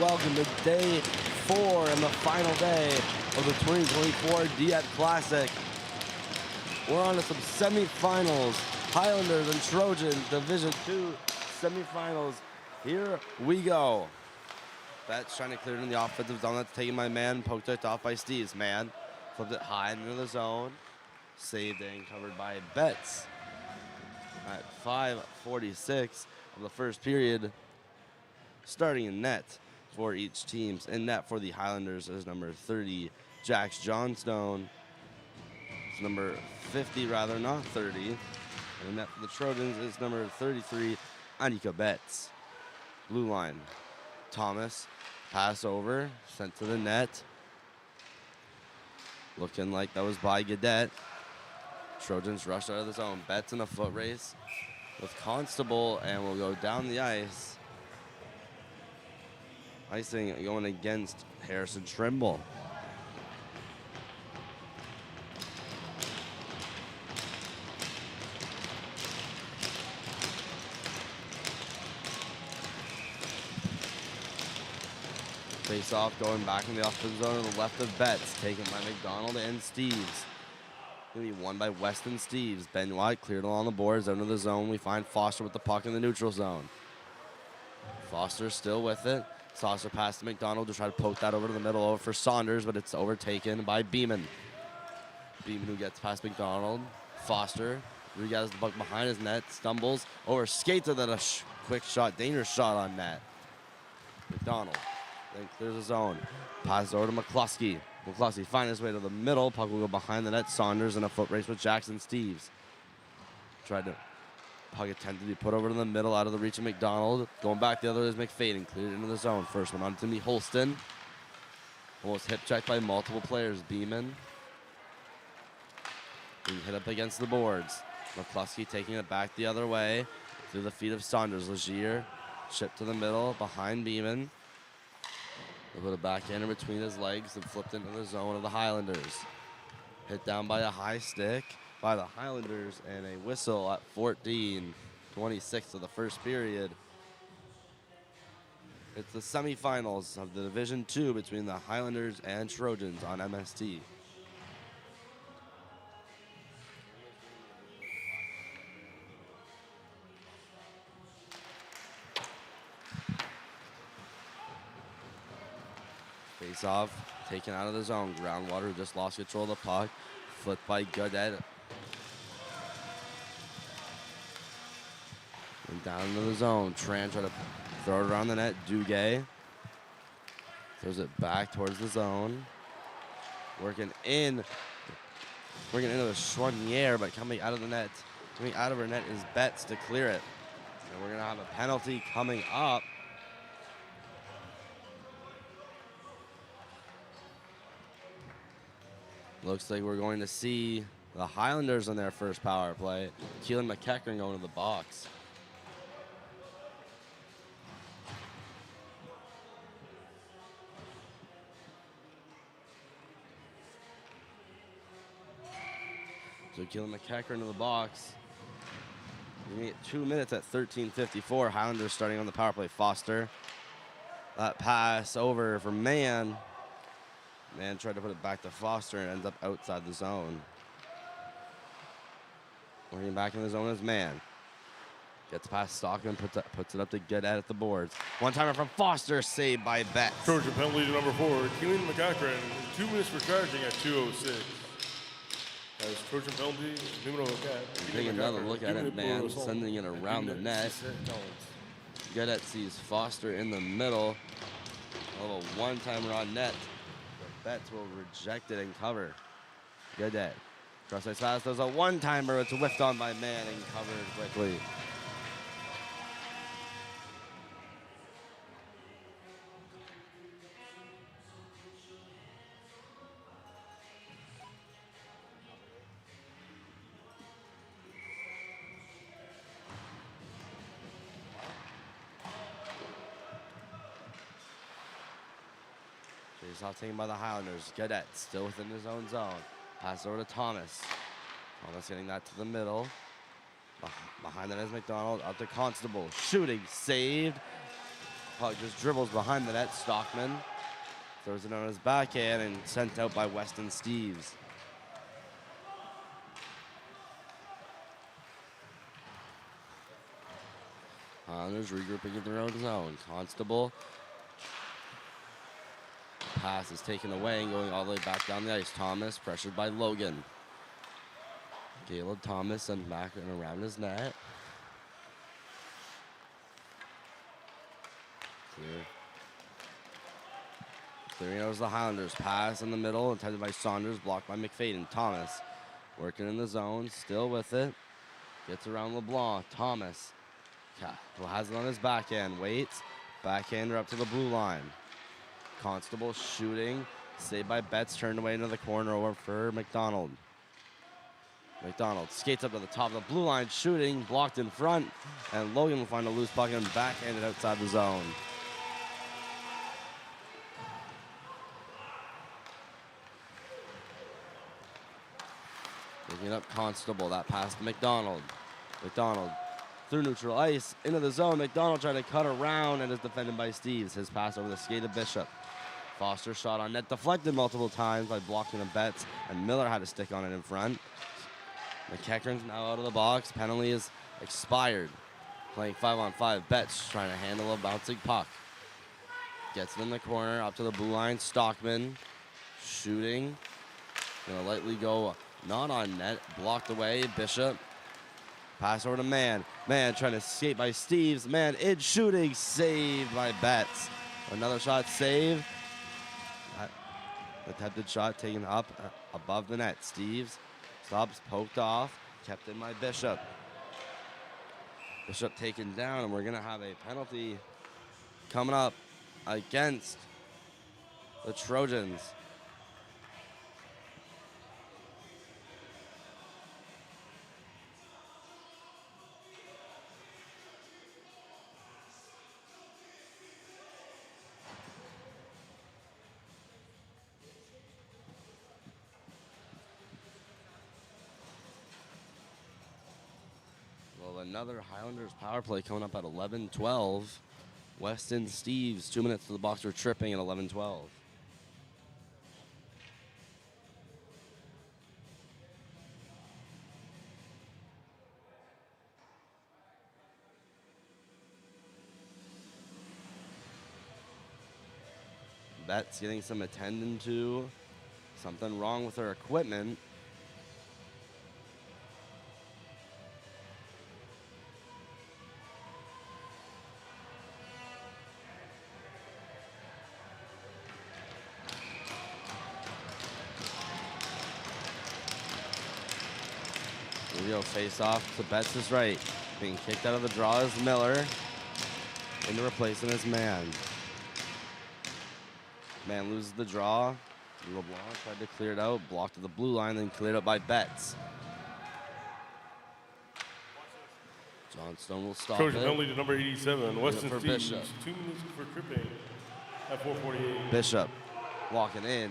welcome to day 4 and the final day of the 2024 Dieppe Classic. We're on to some semifinals. Highlanders and Trojans Division 2 semifinals. Here we go. Betts trying to clear it in the offensive zone. That's taking my man. Poked it off by Steve's man. Flipped it high into the zone. Saved and covered by Betts. At 5:46 of the first period. Starting in net for each team. In net for the Highlanders is number 30, Jax Johnstone. It's number 50, rather, not 30. And in net for the Trojans is number 33, Annika Betts. Blue line, Thomas. Pass over, sent to the net. Looking like that was by Gadet. Trojans rushed out of the zone. Betts in a foot race with Constable and will go down the ice. Icing going against Harrison Trimble. Face off going back in the offensive zone to the left of Betts, taken by MacDonald and Steves. Going to be won by Weston Steves. Ben White cleared along the boards, out of the zone. We find Foster with the puck in the neutral zone. Foster still with it. Saucer pass to MacDonald to try to poke that over to the middle over for Saunders, but it's overtaken by Beeman. Beeman who gets past MacDonald. Foster, who has the puck behind his net, stumbles over, skates with a quick shot, dangerous shot on net. MacDonald then clears the zone. Passes over to McCluskey. McCluskey finds his way to the middle. Puck will go behind the net. Saunders in a foot race with Jackson Steves. Tried to puck attempted to be put over to the middle, out of the reach of MacDonald. Going back the other is McFadden, cleared into the zone. First one on to me, Holston. Almost hip checked by multiple players. Beeman. Being hit up against the boards. McCluskey taking it back the other way through the feet of Saunders. Legier shipped to the middle behind Beeman. They put it back in between his legs and flipped into the zone of the Highlanders. Hit down by a high stick by the Highlanders, and a whistle at 14:26 of the first period. It's the semifinals of the Division 2 between the Highlanders and Trojans on MST. Face off, taken out of the zone. Groundwater, who just lost control of the puck. Flipped by Godet. And down into the zone. Tran trying to throw it around the net. Duguay throws it back towards the zone. Working into the Chouanière, but coming out of the net. Coming out of her net is Betts to clear it. And we're going to have a penalty coming up. Looks like we're going to see the Highlanders on their first power play. Keelan McEachran going to the box. So Keelan McEachran to the box. We need 2 minutes at 13:54. Highlanders starting on the power play. Foster. That pass over for Mann. Man tried to put it back to Foster and ends up outside the zone. Working back in the zone is Mann. Gets past Stockman, puts it up to get at the boards. One-timer from Foster, saved by Betts. Trojan penalty to number 4, Keelan McEachran. 2 minutes for charging at 2:06. As Trojan penalty, Taking another look at it, man, sending it around the net. Gadet sees Foster in the middle. A little one-timer on net. Betts will reject it and cover. Gadet. Cross-ice pass, there's a one-timer. It's whiffed on by Mann and covered quickly. Face off taken by the Highlanders. Gadet still within his own zone. Pass over to Thomas. Thomas getting that to the middle. Behind that is MacDonald. Up to Constable. Shooting. Saved Puck just dribbles behind the net. Stockman throws it on his backhand and sent out by Weston Steves. Highlanders regrouping in their own zone. Constable. Pass is taken away and going all the way back down the ice. Thomas pressured by Logan. Caleb Thomas sent back and around his net. Clearing out is the Highlanders. Pass in the middle, intended by Saunders, blocked by McFadden. Thomas working in the zone, still with it. Gets around LeBlanc. Thomas has it on his backhand. Waits. Backhander up to the blue line. Constable shooting. Saved by Betts. Turned away into the corner over for MacDonald. MacDonald skates up to the top of the blue line. Shooting. Blocked in front. And Logan will find a loose puck and backhanded outside the zone. Looking up Constable. That pass to MacDonald. MacDonald through neutral ice into the zone. MacDonald trying to cut around and is defended by Steves. His pass over the skate of Bishop. Foster shot on net deflected multiple times by blocking of Betts, and Miller had a stick on it in front. McEachran's now out of the box. Penalty is expired. Playing 5-on-5. Betts trying to handle a bouncing puck. Gets it in the corner up to the blue line. Stockman shooting. Gonna lightly go not on net. Blocked away. Bishop. Pass over to Mann. Mann trying to skate by Steves. Mann in shooting. Saved by Betts. Another shot saved. Attempted shot taken up above the net. Steves stops, poked off. Kept in by Bishop. Bishop taken down, and we're going to have a penalty coming up against the Trojans. Another Highlanders power play coming up at 11-12. Weston Steves, 2 minutes to the box for tripping at 11-12. Betts getting some attending to. Something wrong with her equipment. Face off to Betts is right. Being kicked out of the draw is Miller. Into replacing his man. Man loses the draw. LeBlanc tried to clear it out. Blocked to the blue line, then cleared up by Betts. Johnstone will stop Trojan it. penalty to number 87. Weston for Steves. Bishop. 2 minutes for tripping at 4:48. Bishop walking in.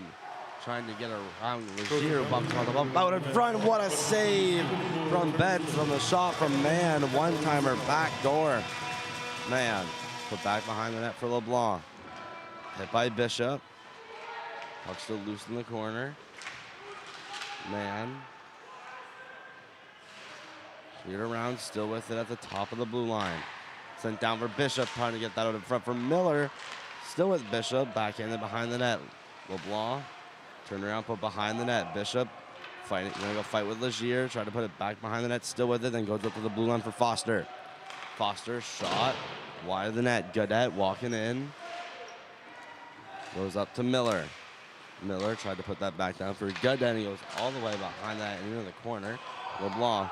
Trying to get around Legier, bumped on the bump out in front. What a save from Betts on the shot from Mann. One-timer back door. Mann put back behind the net for LeBlanc. Hit by Bishop. Puck still loose in the corner. Mann. Cleared around, still with it at the top of the blue line. Sent down for Bishop, trying to get that out in front for Miller. Still with Bishop, backhanded behind the net. LeBlanc. Turn around, put behind the net. Bishop fighting, gonna go fight with Legier. Try to put it back behind the net, still with it, then goes up to the blue line for Foster. Foster shot wide of the net. Godet walking in. Goes up to Miller. Miller tried to put that back down for Godet, and he goes all the way behind that and into the corner. LeBlanc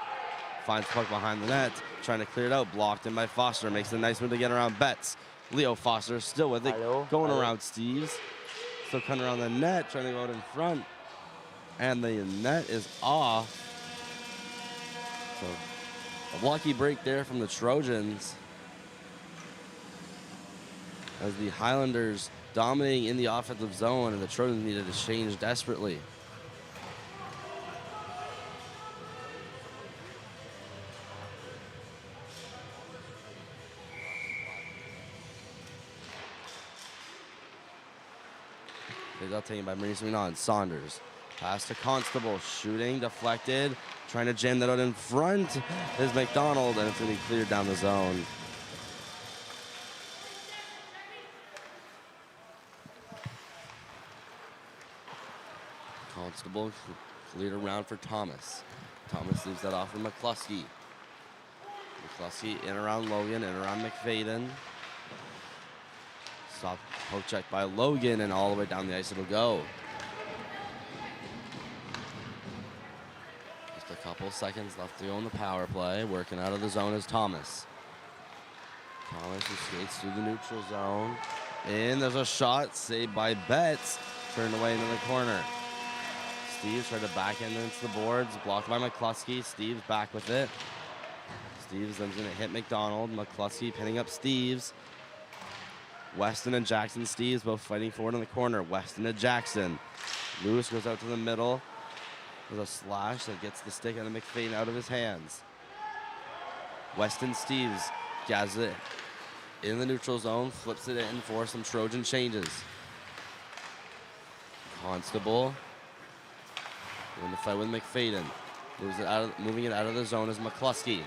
finds puck behind the net, trying to clear it out. Blocked in by Foster. Makes a nice move to get around Betts. Leo Foster still with it, going around Steves. Still coming around the net, trying to go out in front. And the net is off. So a lucky break there from the Trojans. As the Highlanders dominating in the offensive zone, and the Trojans needed to change desperately. Stays out taken by Bernice MacNaughton. Saunders. Pass to Constable. Shooting. Deflected. Trying to jam that out in front is MacDonald, and it's going to be cleared down the zone. Constable cleared around for Thomas. Thomas leaves that off for McCluskey. McCluskey in around Logan, in around McFadden. Stop poke check by Logan, and all the way down the ice it'll go. Just a couple seconds left to go in the power play. Working out of the zone is Thomas. Thomas who skates through the neutral zone. And there's a shot saved by Betts. Turned away into the corner. Steves tried to backhand into the boards. Blocked by McCluskey. Steves back with it. Steves then's going to hit MacDonald. McCluskey pinning up Steves. Weston and Jackson Steves both fighting forward in the corner. Weston to Jackson. Lewis goes out to the middle. There's a slash that gets the stick out of McFadden out of his hands. Weston Steves gathers it in the neutral zone. Flips it in for some Trojan changes. Constable in the fight with McFadden. Moving it out of the zone is McCluskey.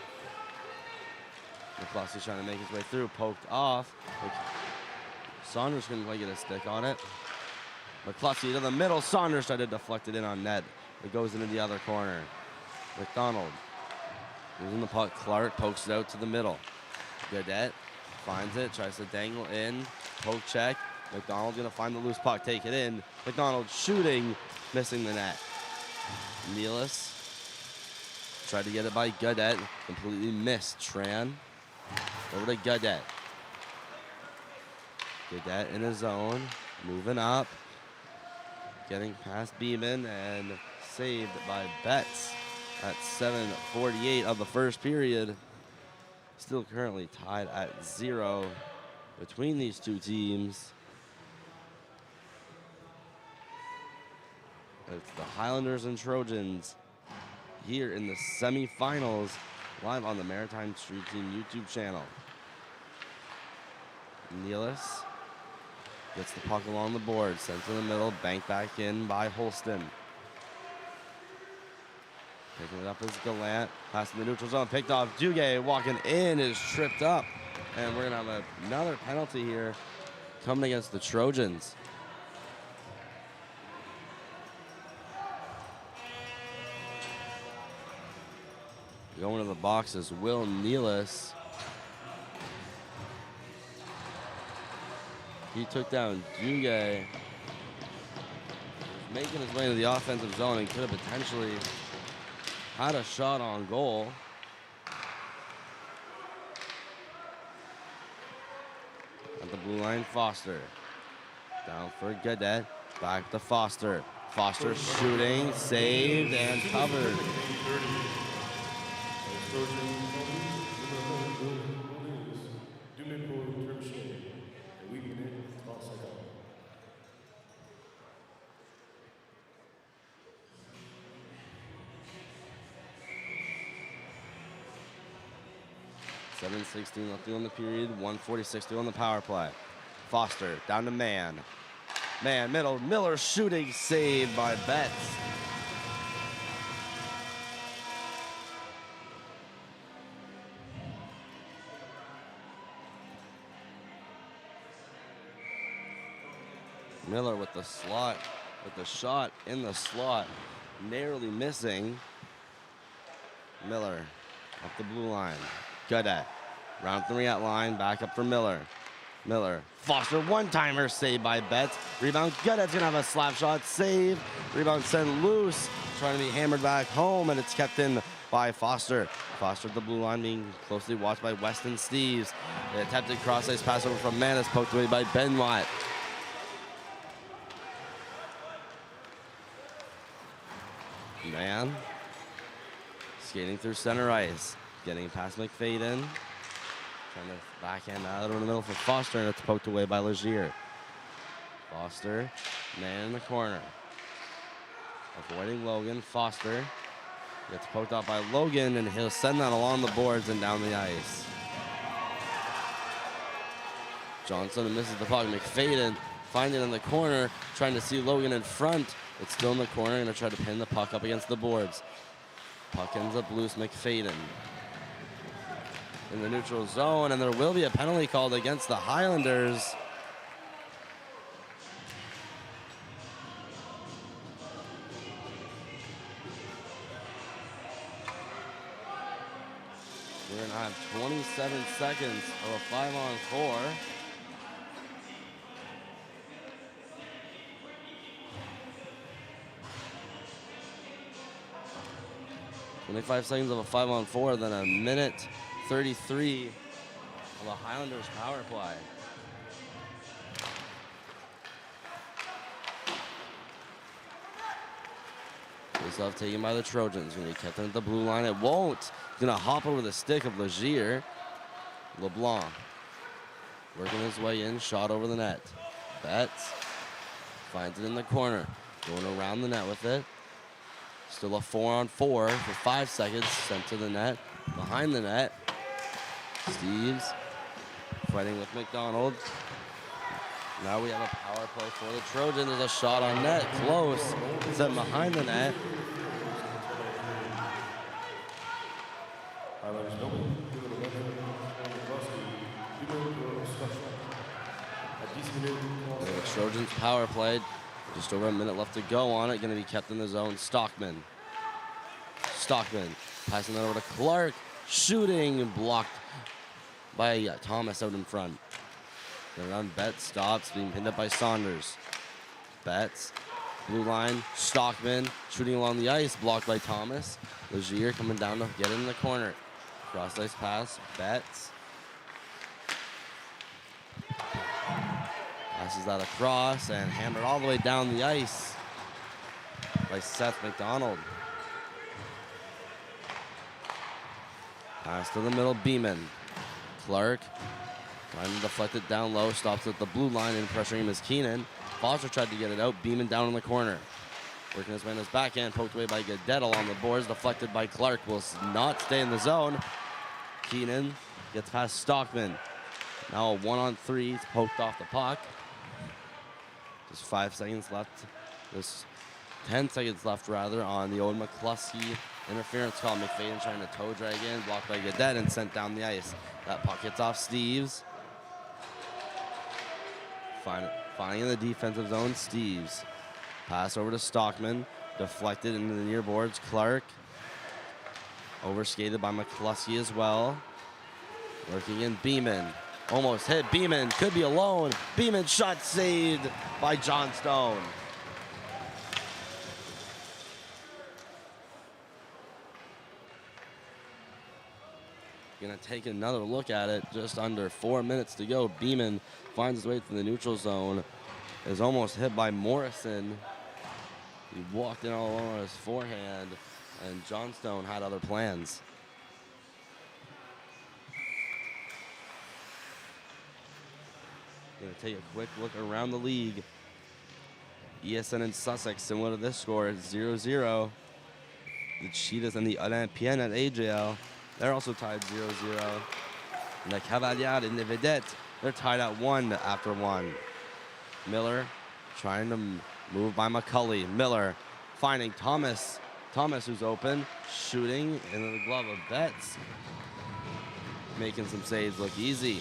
McCluskey's trying to make his way through. Poked off. Saunders couldn't quite get a stick on it. McCluskey to the middle. Saunders tried to deflect it in on net. It goes into the other corner. MacDonald losing the puck. Clark pokes it out to the middle. Gaudette finds it. Tries to dangle in. Poke check. MacDonald's going to find the loose puck. Take it in. MacDonald shooting. Missing the net. Nealis tried to get it by Gaudette. Completely missed. Tran over to Gaudette. Gaudette in his zone. Moving up. Getting past Beeman and saved by Betts at 7:48 of the first period. Still currently tied at 0 between these two teams. It's the Highlanders and Trojans here in the semifinals, live on the Maritime Street Team YouTube channel. Nealis gets the puck along the board, sent to the middle, banked back in by Holston. Picking it up is Gallant, passing the neutral zone, picked off. Duguay walking in is tripped up, and we're gonna have another penalty here coming against the Trojans. Going to the box is Will Nealis. He took down Duguay. Making his way to the offensive zone and could have potentially had a shot on goal. At the blue line, Foster. Down for Gaudette. Back to Foster. Foster shooting, saved, and covered. .16 left to go in the period. 1:46 to go on the power play. Foster down to Man. Man, middle. Miller shooting, saved by Betts. Miller with the slot, with the shot in the slot, narrowly missing. Miller up the blue line. Gaudette, round 3 at line, back up for Miller. Miller, Foster, one-timer, saved by Betts. Rebound, Gaudette's gonna have a slap shot, save. Rebound sent loose, trying to be hammered back home, and it's kept in by Foster. Foster at the blue line, being closely watched by Weston Steves. The attempted cross-ice pass over from Manis, poked away by Benoit. Man, skating through center ice. Getting past McFadden. Trying to backhand out in the middle for Foster, and it's poked away by Legier. Foster, man in the corner. Avoiding Logan. Foster gets poked out by Logan, and he'll send that along the boards and down the ice. Johnson misses the puck. McFadden find it in the corner, trying to see Logan in front. It's still in the corner, gonna try to pin the puck up against the boards. Puck ends up loose, McFadden in the neutral zone, and there will be a penalty called against the Highlanders. We're gonna have 27 seconds of a 5-on-4. Five seconds of a 5-on-4, then a minute 33 of a Highlanders power play. Face off taken by the Trojans. Gonna be kept at the blue line. It won't. Gonna hop over the stick of Legier. LeBlanc working his way in, shot over the net. Betts finds it in the corner, going around the net with it. Still a 4-on-4 for 5 seconds, sent to the net, behind the net. Steves fighting with MacDonald. Now we have a power play for the Trojans. There's a shot on net, close, sent behind the net. The Trojans power play. Just over a minute left to go on it. Going to be kept in the zone. Stockman passing that over to Clark. Shooting blocked by Thomas out in front. Then on Betts stops, being pinned up by Saunders. Betts, blue line. Stockman shooting along the ice, blocked by Thomas. Legier coming down to get in the corner. Cross ice pass. Betts passes that across and hammered all the way down the ice by Seth MacDonald. Pass to the middle, Beeman. Clark trying to deflect it down low, stops at the blue line and pressuring him is Keenan. Foster tried to get it out, Beeman down in the corner. Working his way in his backhand, poked away by Gadet along the boards, deflected by Clark, will not stay in the zone. Keenan gets past Stockman. Now a 1-on-3, he's poked off the puck. Just 5 seconds left. There's 10 seconds left, rather, on the old McCluskey interference call. McFadden trying to toe drag in, blocked by Gadet and sent down the ice. That puck hits off Steves. Finding in the defensive zone, Steves. Pass over to Stockman. Deflected into the near boards. Clark. Overskated by McCluskey as well. Working in Beeman. Almost hit. Beeman could be alone. Beeman shot saved by John Stone. Gonna take another look at it. Just under 4 minutes to go. Beeman finds his way to the neutral zone. Is almost hit by Morrison. He walked in all over his forehand, and Johnstone had other plans. Gonna take a quick look around the league. ESN and Sussex, similar to this score, is 0-0. The Cheetahs and the Olympienne at AJL, they're also tied 0-0. And the Cavaliers and the Vedettes, they're tied at 1 after 1. Miller trying to move by McCulley. Miller finding Thomas. Thomas, who's open, shooting into the glove of Betts. Making some saves look easy.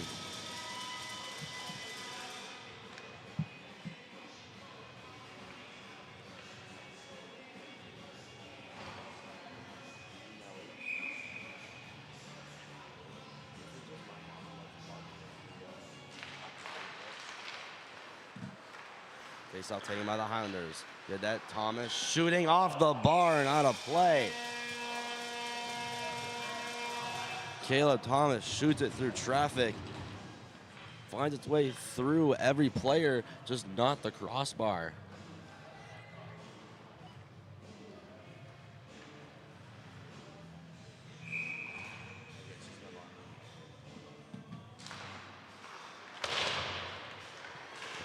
Face-off taken by the Highlanders. Gadet Thomas shooting off the bar and out of play. Caleb Thomas shoots it through traffic. Finds its way through every player, just not the crossbar.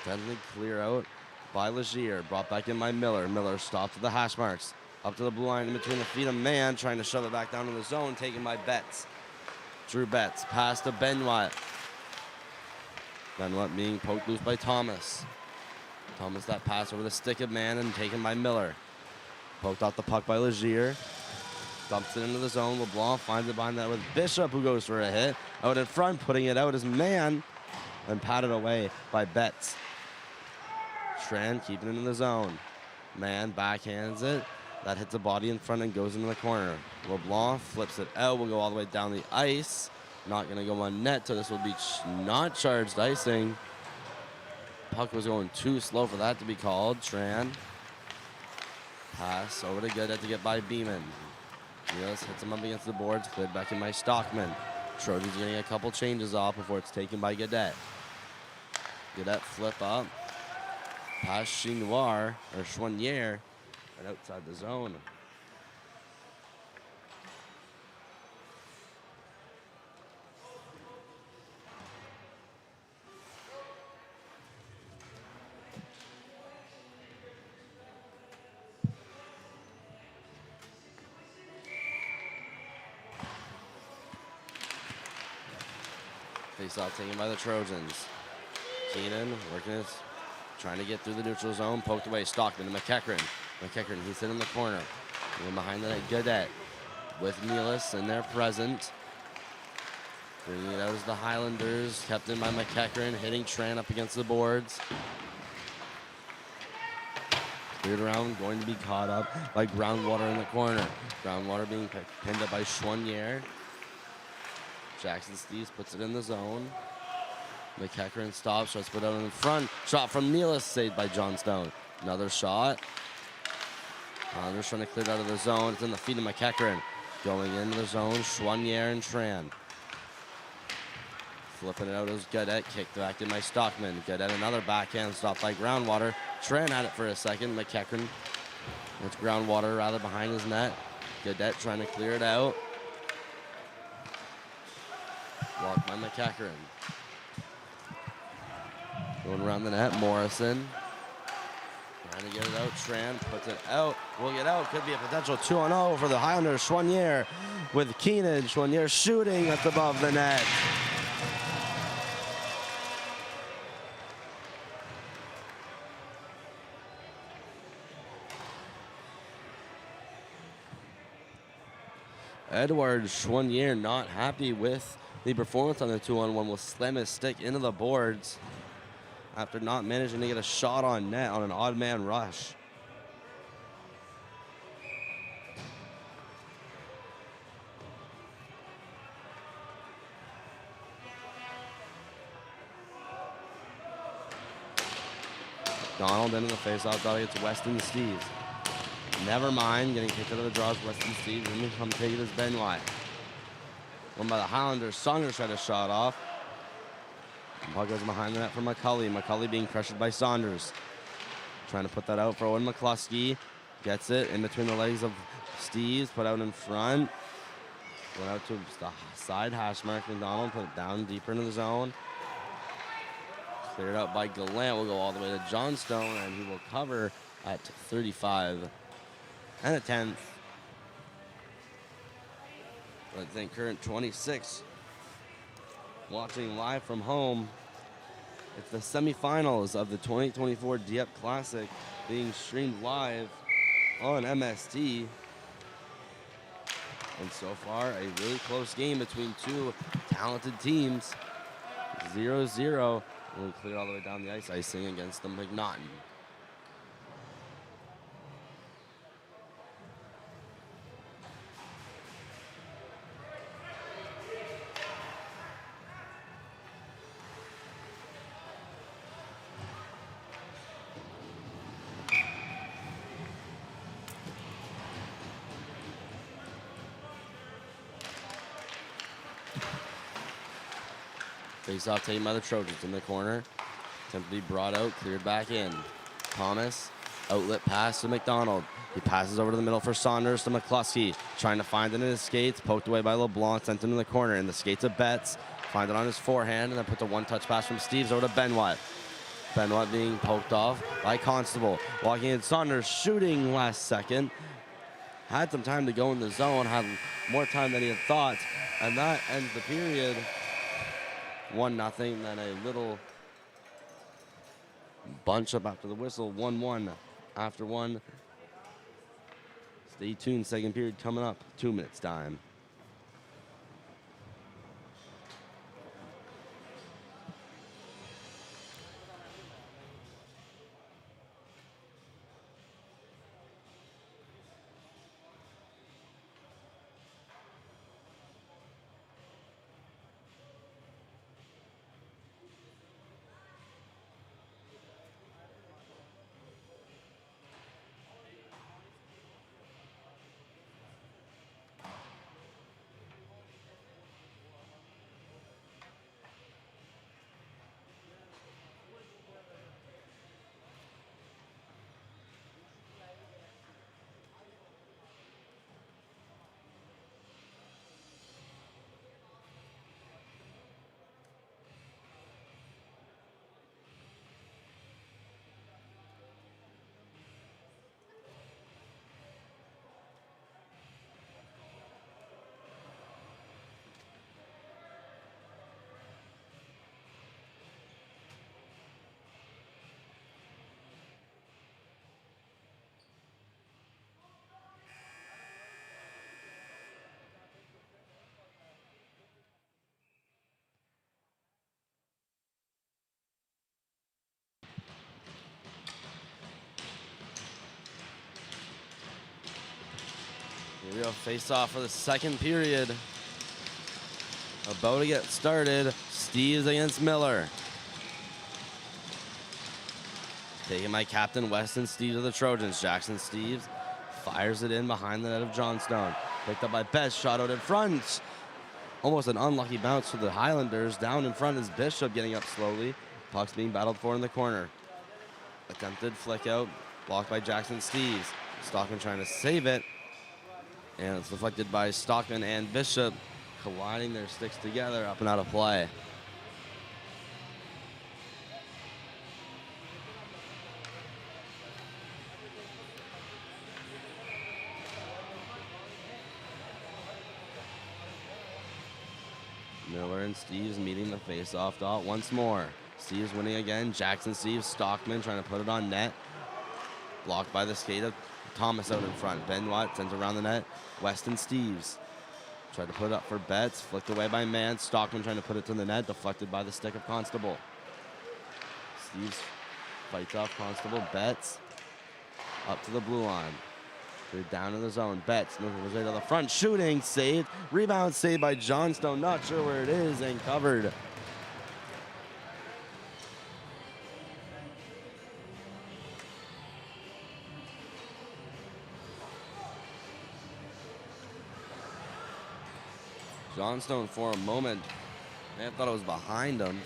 Attempting to clear out by Legier, brought back in by Miller. Miller stopped at the hash marks. Up to the blue line in between the feet of man, trying to shove it back down to the zone, taken by Betts. Drew Betts, pass to Benoit. Benoit being poked loose by Thomas. Thomas that pass over the stick of man and taken by Miller. Poked off the puck by Legier. Dumps it into the zone. LeBlanc finds it behind that with Bishop, who goes for a hit. Out in front, putting it out as man. And patted away by Betts. Tran keeping it in the zone. Man backhands it. That hits the body in front and goes into the corner. LeBlanc flips it out. Will go all the way down the ice. Not going to go on net, so this will be not charged icing. Puck was going too slow for that to be called. Tran. Pass over to Goodette to get by Beeman. Yes, hits him up against the boards. Cleared back in by Stockman. Trojans getting a couple changes off before it's taken by Goodette. Goodette flip up. Pass Chinoir, or Chouanier, and outside the zone. Face-off taken by the Trojans. Keenan working his, trying to get through the neutral zone. Poked away. Stockman to McEachran. McEachran, he's sitting in the corner. And behind the net, Goodette with Nealis in there present. Bringing it out as the Highlanders. Kept in by McEachran, hitting Tran up against the boards. Cleared around, going to be caught up by Groundwater in the corner. Groundwater being pinned up by Chouanier. Jackson Steves puts it in the zone. McEachran stops, tries to put it out in front. Shot from Nealis, saved by Johnstone. Another shot. Highlanders trying to clear it out of the zone. It's in the feet of McEachran. Going into the zone, Chouanier and Tran. Flipping it out as Goodette, kicked back in by Stockman. Goodette another backhand stop by Groundwater. Tran had it for a second. McEachran, it's Groundwater rather behind his net. Goodette trying to clear it out. Blocked by McEachran. Going around the net, Morrison. Trying to get it out, Tran puts it out. Will get out, could be a potential 2-0 for the Highlanders. Chouanier with Keenan. Chouanier shooting that's above the net. Edward Chouanier not happy with the performance on the 2-on-1. Will slam his stick into the boards after not managing to get a shot on net on an odd man rush. Donald into the faceoff. Thought it's Weston Steves. Never mind, getting kicked out of the draws. Weston Steves, and then come take it as Benoit. One by the Highlanders. Saunders tried a shot off. Puck goes behind the net for McCulley. McCulley being pressured by Saunders. Trying to put that out for Owen McCluskey. Gets it in between the legs of Steves. Put out in front. Went out to the side hash mark. McDonald put it down deeper into the zone. Cleared out by Gallant. Will go all the way to Johnstone, and he will cover at 35 and a 10th. I think current 26. Watching live from home, it's the semifinals of the 2024 Dieppe Classic being streamed live on MST. And so far, a really close game between two talented teams. 0-0. We'll clear all the way down the ice, icing against the MacNaughton. Face-off taken by the Trojans in the corner. Attempt to be brought out, cleared back in. Thomas, outlet pass to McDonald. He passes over to the middle for Saunders to McCluskey. Trying to find it in his skates, poked away by LeBlanc, sent him in the corner. In the skates of Betts, find it on his forehand, and then puts a one-touch pass from Steves over to Benoit. Benoit being poked off by Constable. Walking in, Saunders shooting last second. Had some time to go in the zone, had more time than he had thought, and that ends the period. 1-0, then a little Bunch up after the whistle. 1-1 after one. Stay tuned. Second period coming up. 2 minutes time. Here we go, face off for the second period. About to get started. Steves against Miller. Taking my captain, Weston Steves of the Trojans. Jackson Steves fires it in behind the net of Johnstone. Picked up by Best, shot out in front. Almost an unlucky bounce for the Highlanders. Down in front is Bishop getting up slowly. Puck's being battled for in the corner. Attempted flick out, blocked by Jackson Steves. Stockman trying to save it. And it's deflected by Stockman and Bishop, colliding their sticks together, up and out of play. Miller and Steves meeting the face-off dot once more. Steves winning again. Jackson Steves, Stockman trying to put it on net. Blocked by the skate of Thomas out in front. Ben Watt sends around the net. Weston Steves tried to put it up for Betts. Flicked away by Mann. Stockman trying to put it to the net. Deflected by the stick of Constable. Steves fights off Constable. Betts up to the blue line. They're down in the zone. Betts moving his way to the front. Shooting. Saved. Rebound saved by Johnstone. Not sure where it is. And covered. Johnstone for a moment, I thought it was behind him.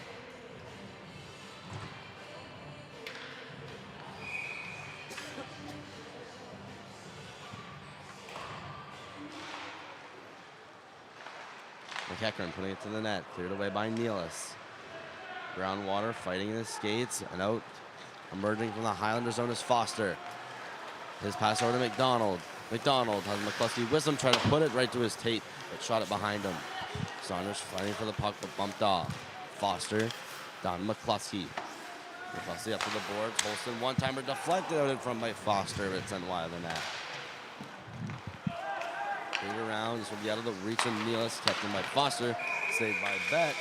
MacNaughton putting it to the net, cleared away by Nealis. Groundwater fighting in his skates, and out emerging from the Highlander zone is Foster. His pass over to McDonald. McDonald has McCluskey with him, trying to put it right to his tape, but shot it behind him. Saunders fighting for the puck, but bumped off. Foster down to McCluskey. McCluskey up to the boards. Holston one-timer deflected out in front by Foster, but it's sent wide of the net. Big around, this will be out of the reach of Nealis, kept in by Foster, saved by Betts.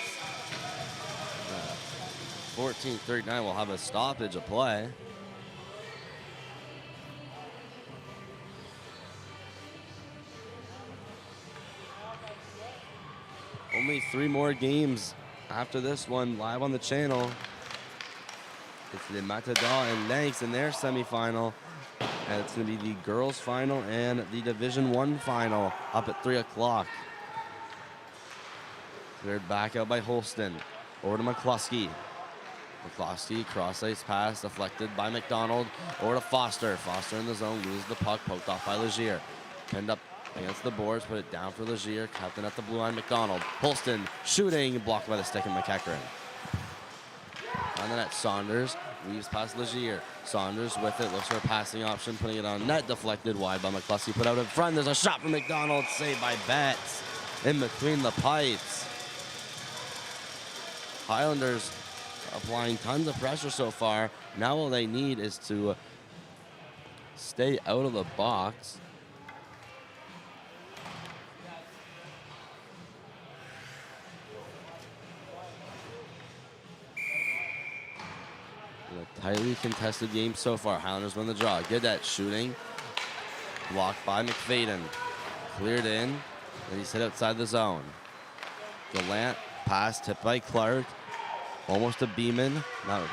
14:39 will have a stoppage of play. Only 3 more games after this one live on the channel. It's the Matador and Lanks in their semifinal. And it's going to be the girls final and the Division I final up at 3 o'clock. Cleared back out by Holston. Over to McCluskey. McCluskey, cross-ice pass, deflected by McDonald. Over to Foster. Foster in the zone, loses the puck, poked off by Legier. Pinned up against the boards, put it down for Legier. Captain at the blue line, McDonald. Holston shooting, blocked by the stick of McEachran. On the net, Saunders weaves past Legier. Saunders with it, looks for a passing option, putting it on net, deflected wide by McCluskey, put out in front. There's a shot from McDonald, saved by Betts in between the pipes. Highlanders applying tons of pressure so far. Now all they need is to stay out of the box. A tightly contested game so far. Highlanders win the draw. Gadet shooting. Blocked by MacNaughton. Cleared in. And he's hit outside the zone. Gallant pass tipped by Clark. Almost to Beeman. Not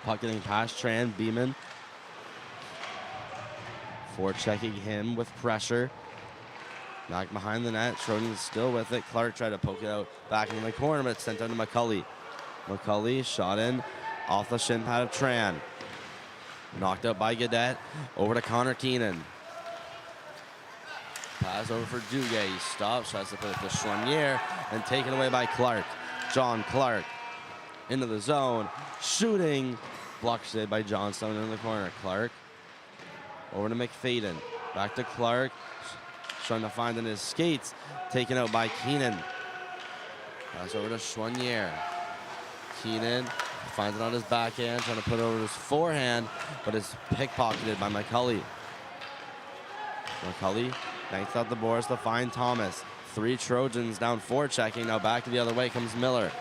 puck getting past Tran. Beeman. Forechecking him with pressure. Back behind the net. Trojans still with it. Clark tried to poke it out back into the corner, but it's sent down to McCully. McCully shot in off the shin pad of Tran. Knocked out by Gadet. Over to Connor Keenan. Pass over for Duguay. He stops, tries to put it to Chouanier, and taken away by Clark. John Clark into the zone. Shooting. Block saved by Johnstone in the corner. Clark over to MacNaughton. Back to Clark. Trying to find in his skates. Taken out by Keenan. Pass over to Chouanier. Keenan finds it on his backhand, trying to put it over his forehand, but is pickpocketed by McCully. McCully banks out the boards to find Thomas. 3 Trojans down 4 checking. Now back to the other way comes Miller.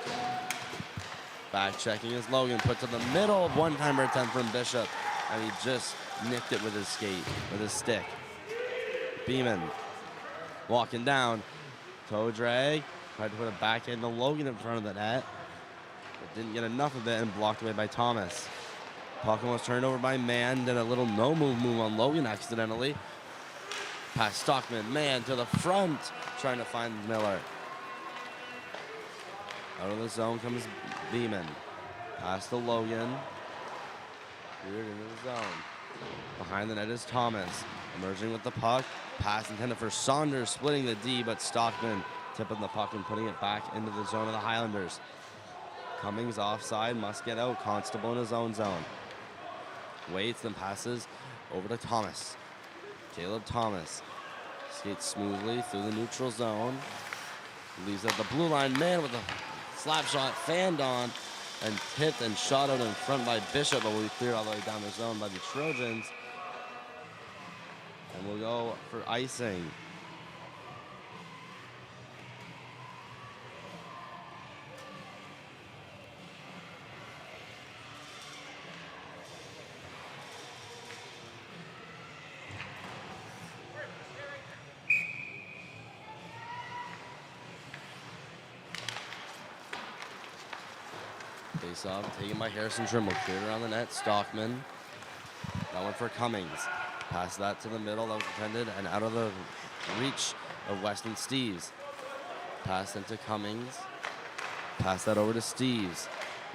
Back checking is Logan. Put to the middle. One-timer attempt from Bishop. And he just nicked it with his skate, with his stick. Beeman walking down. Toe drag. Tried to put a backhand to Logan in front of the net. But didn't get enough of it and blocked away by Thomas. Puck was turned over by Mann. Did a little no-move on Logan accidentally. Pass Stockman. Mann to the front. Trying to find Miller. Out of the zone comes Beeman. Pass to Logan. Cleared into the zone. Behind the net is Thomas. Emerging with the puck. Pass intended for Saunders, splitting the D, but Stockman tipping the puck and putting it back into the zone of the Highlanders. Cummings offside, must get out. Constable in his own zone. Waits, then passes over to Thomas. Caleb Thomas skates smoothly through the neutral zone. Leaves at the blue line. Man with a slap shot fanned on and tipped and shot out in front by Bishop, but will be cleared all the way down the zone by the Trojans. And we'll go for icing. Face off, taken by Harrison Trimble. Cleared around the net. Stockman. That one for Cummings. Pass that to the middle. That was intended and out of the reach of Weston Steves. Pass into Cummings. Pass that over to Steves.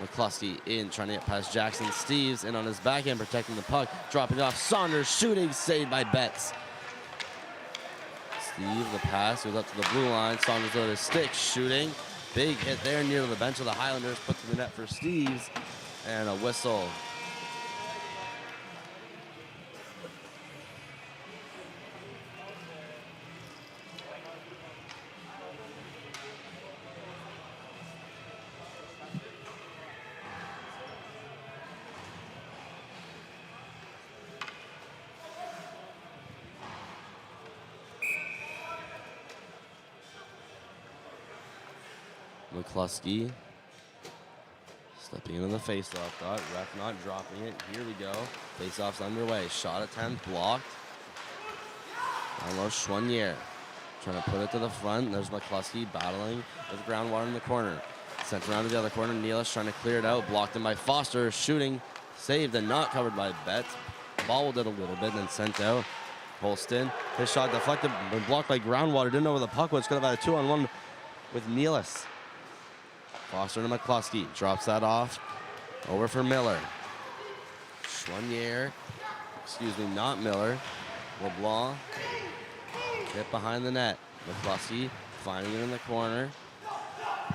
McCluskey in, trying to get past Jackson. Steves in on his backhand, protecting the puck. Dropping off. Saunders shooting, saved by Betts. Steve, the pass goes up to the blue line. Saunders with his stick, shooting. Big hit there near the bench of the Highlanders. Put to the net for Steves. And a whistle. McCluskey stepping into the faceoff dot. Ref not dropping it. Here we go. Faceoff's underway. Shot attempt blocked. Down low, Chouanier trying to put it to the front. There's McCluskey battling with Groundwater in the corner. Sent around to the other corner. Nealis trying to clear it out. Blocked in by Foster. Shooting, saved and not covered by Betts. Bobbled it a little bit and then sent out. Holston. His shot deflected, been blocked by Groundwater. Didn't know where the puck was. Could have had a 2-on-1 with Nealis. Foster to McCluskey. Drops that off. Over for Miller. Chouanier. Excuse me, not Miller. LeBlanc. Hit behind the net. McCluskey finding it in the corner.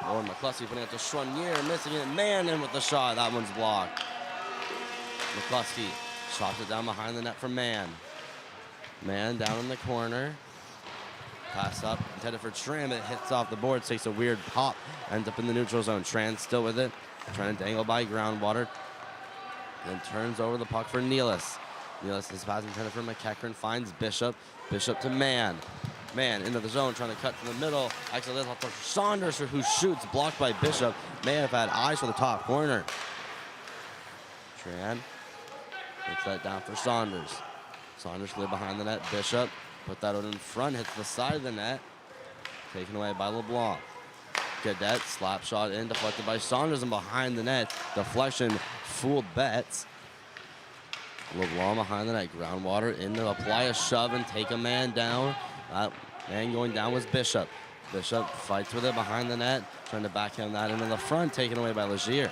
Oh, McCluskey putting it to Chouanier. Missing it. Man in with the shot. That one's blocked. McCluskey chops it down behind the net for Mann. Mann down in the corner. Pass up, intended for Tran, it hits off the board, takes a weird pop, ends up in the neutral zone. Tran still with it, trying to dangle by Groundwater. Then turns over the puck for Nealis. Nealis is passing intended for McEachran, finds Bishop. Bishop to Mann. Mann into the zone, trying to cut to the middle. Actually, that's for Saunders, who shoots, blocked by Bishop. May have had eyes for the top corner. Tran puts that down for Saunders. Saunders clear behind the net. Bishop put that out in front, hits the side of the net. Taken away by LeBlanc. Cadet slap shot in, deflected by Saunders and behind the net. Deflection fooled Betts. LeBlanc behind the net. Groundwater in to apply a shove and take a man down. That man going down was Bishop. Bishop fights with it behind the net, trying to backhand that into the front, taken away by Legier.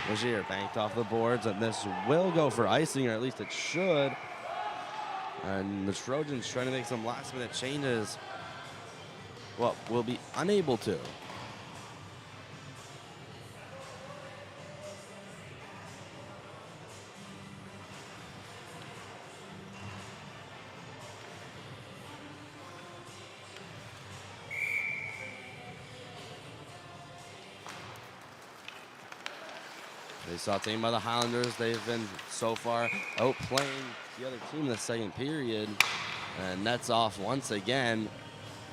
Legier banked off the boards, and this will go for icing, or at least it should. And the Trojans trying to make some last-minute changes. Well, will be unable to. They saw team by the Highlanders. They've been so far outplaying the other team in the second period. And nets off once again.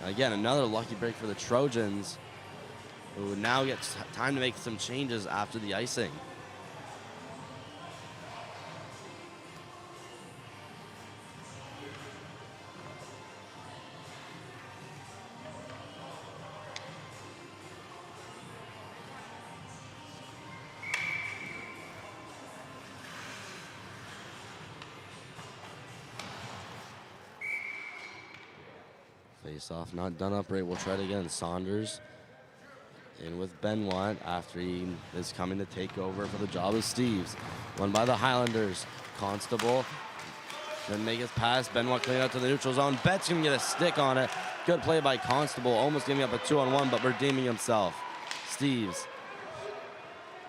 Again, another lucky break for the Trojans, who now get time to make some changes after the icing. Face off, not done up right. We'll try it again. Saunders in with Benoit after he is coming to take over for the job of Steves. Won by the Highlanders. Constable then make his pass. Benoit clean out to the neutral zone. Betts can get a stick on it. Good play by Constable. Almost giving up a 2-on-1, but redeeming himself. Steves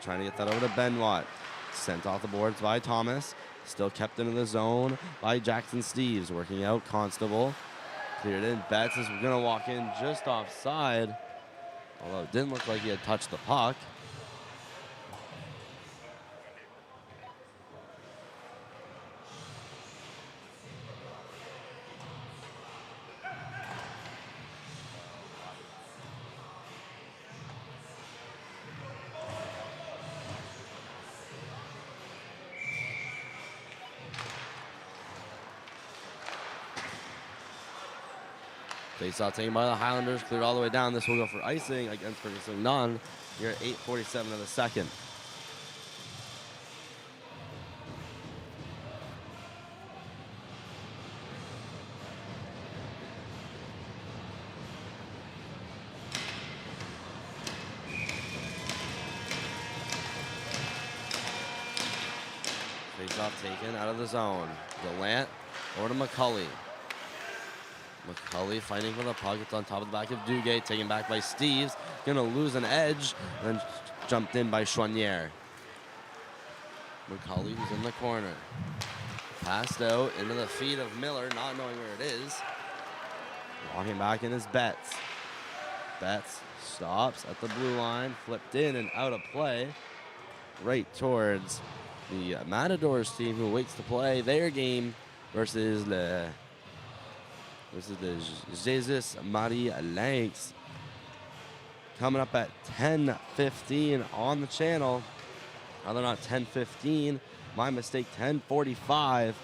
trying to get that over to Benoit. Sent off the boards by Thomas. Still kept into the zone by Jackson Steves. Working out Constable. Cleared in. Betts is going to walk in just offside, although it didn't look like he had touched the puck. Face-off taken by the Highlanders, cleared all the way down. This will go for icing against Ferguson Nunn here at 8:47 of the second. Face-off taken out of the zone. Gallant over to McCulley. McCulley fighting for the puck. It's on top of the back of Duguay, taken back by Steves. Gonna lose an edge, then jumped in by Chouanier. McCulley who's in the corner. Passed out into the feet of Miller, not knowing where it is. Walking back in is Betts. Betts stops at the blue line, flipped in and out of play. Right towards the Matadors team, who waits to play their game versus the Jesus Marie Lanks. Coming up at 10:15 on the channel. Rather not 10:15. My mistake, 10:45.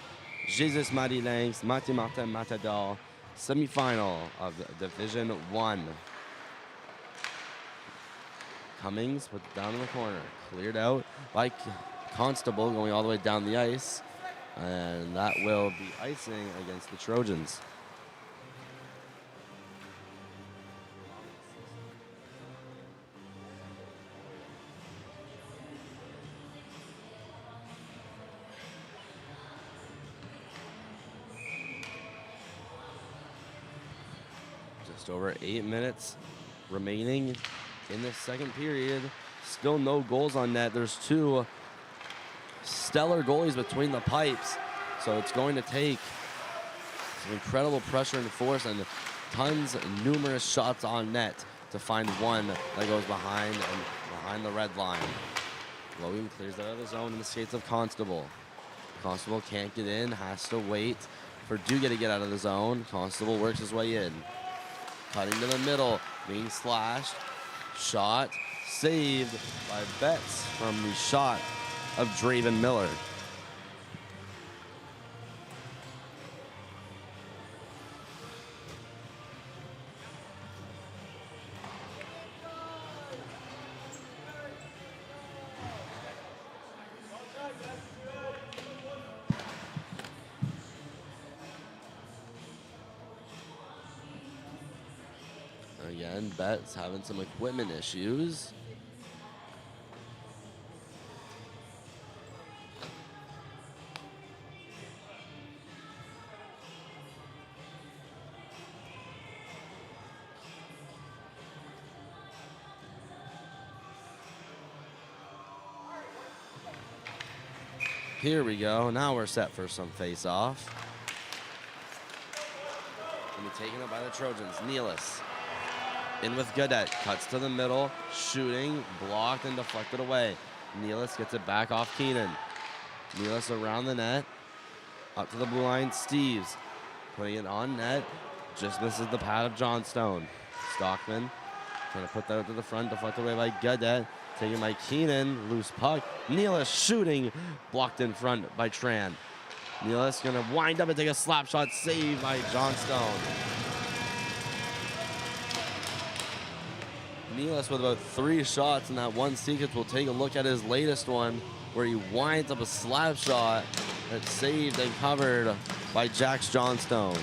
Jesus Marie Lanks, Martin Matador, semifinal of Division 1. Cummings put it down in the corner. Cleared out by Constable, going all the way down the ice. And that will be icing against the Trojans. Just over 8 minutes remaining in the second period. Still no goals on net. There's two stellar goalies between the pipes. So it's going to take some incredible pressure and force and numerous shots on net to find one that goes behind the red line. Logan clears out of the zone in the skates of Constable. Constable can't get in, has to wait for Duga to get out of the zone. Constable works his way in. Cutting to the middle, being slashed. Shot, saved by Betts from the shot of Draven Miller. Again, Betts having some equipment issues. Here we go. Now we're set for some face-off. Gonna be taken up by the Trojans. Nealis in with Gaudette. Cuts to the middle. Shooting. Blocked and deflected away. Nealis gets it back off Keenan. Nealis around the net. Up to the blue line. Steves putting it on net. Just misses the pad of Johnstone. Stockman trying to put that out to the front. Deflected away by Gaudette. Taken by Keenan, loose puck. Nealis shooting, blocked in front by Tran. Nealis gonna wind up and take a slap shot, saved by Johnstone. Nealis with about 3 shots in that one sequence. We'll take a look at his latest one, where he winds up a slap shot that's saved and covered by Jax Johnstone.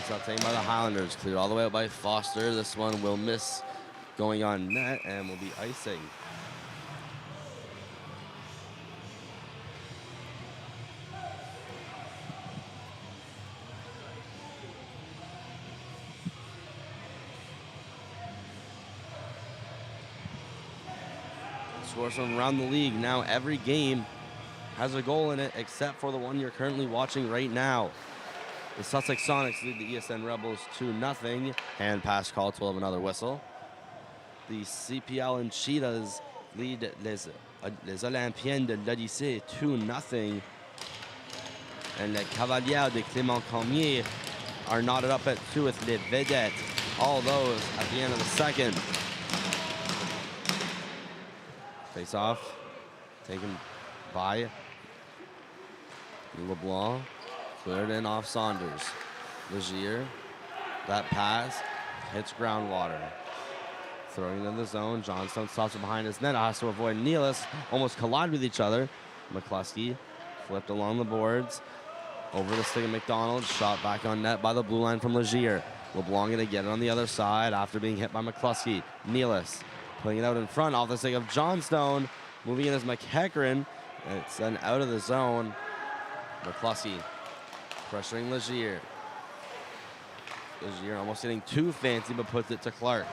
Shot taken by the Highlanders, cleared all the way out by Foster. This one will miss going on net and will be icing. Scores from around the league. Now every game has a goal in it except for the one you're currently watching right now. The Sussex Sonics lead the ESN Rebels 2-0. Hand pass called, will have another whistle. The CPL and Cheetahs lead les Olympiennes de l'Odyssée 2-0. And les Cavaliers de Clément Cormier are knotted up at 2 with les Vedettes. All those at the end of the second. Face off, taken by LeBlanc. Cleared in off Saunders. Legier, that pass hits groundwater. Throwing it in the zone. Johnstone stops it behind his net. Has to avoid Nealis. Almost collide with each other. McCluskey flipped along the boards. Over the stick of MacDonald. Shot back on net by the blue line from Legier. LeBlanc gonna get it on the other side after being hit by McCluskey. Nealis putting it out in front off the stick of Johnstone. Moving in as McHeckran. It's then out of the zone. McCluskey pressuring Legier. Legier almost getting too fancy, but puts it to Clark.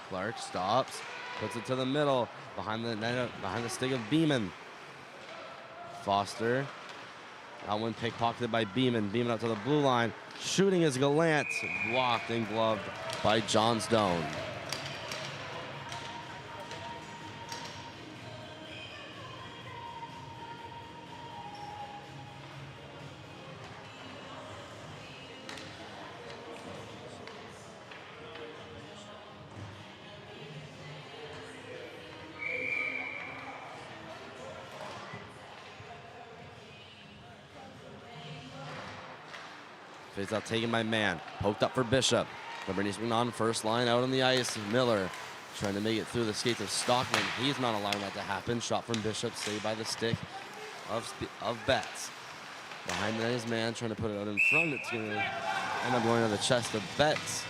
Clark stops, puts it to the middle, behind the stick of Beeman. Foster, that one pickpocketed by Beeman. Beeman up to the blue line, shooting is Gallant, blocked and gloved by Johnstone. Face out taken by Mann. Poked up for Bishop. Bernice MacNaughton first line out on the ice. Miller trying to make it through the skates of Stockman. He's not allowing that to happen. Shot from Bishop, saved by the stick of Betts. Behind that is Mann trying to put it out in front. It's going to end up going to the chest of Betts.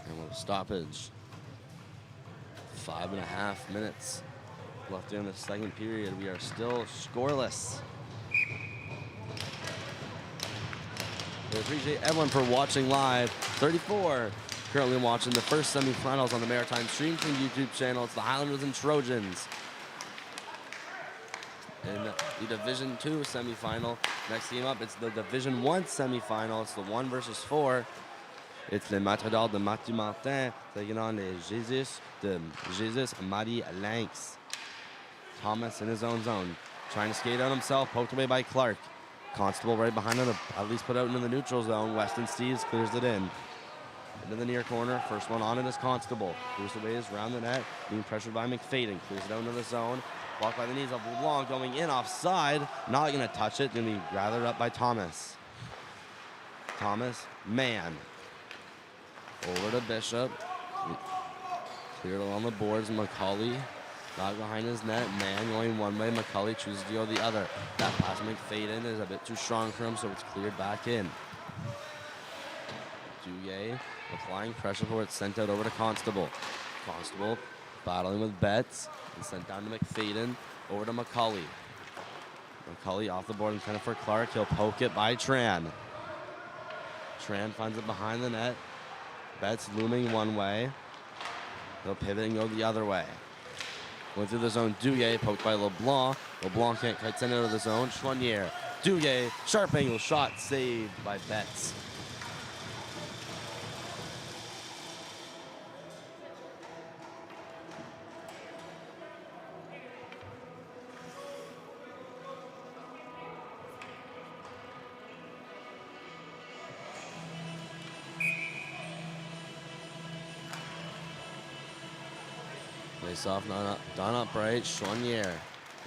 And we'll stoppage. 5.5 minutes left in the second period. We are still scoreless. We appreciate everyone for watching live. 34 currently watching the first semifinals on the Maritime stream from YouTube channel. It's the Highlanders and Trojans. in the Division II semifinal. Next team up, it's the Division I semifinal. It's the 1 versus 4. It's les Matadors de MacNaughton taking on les Jesus de Jesus Marie Lynx. Thomas in his own zone, trying to skate out himself, poked away by Clark. Constable right behind him, at least put out into the neutral zone. Weston Steves clears it in. Into the near corner, first one on it is Constable. Boost away is round the net, being pressured by McFadden. Clears it out into the zone. Blocked by the knees of LeBlanc, going in offside. Not going to touch it, going to be gathered up by Thomas. Thomas, man. Over to Bishop. Cleared along the boards, McCauley. Back behind his net, man going one way, McCauley chooses to go the other. That pass McFadden is a bit too strong for him, so it's cleared back in. Duguay applying pressure for it, sent out over to Constable. Constable battling with Betts and sent down to McFadden, over to McCauley. McCauley off the board intended for Clark, he'll poke it by Tran. Tran finds it behind the net. Betts looming one way. He'll pivot and go the other way. Going through the zone, Duguay poked by LeBlanc. LeBlanc can't quite send it out of the zone. Chouanier, Duguay, sharp angle shot saved by Betts. Face-off done upright. Chouanier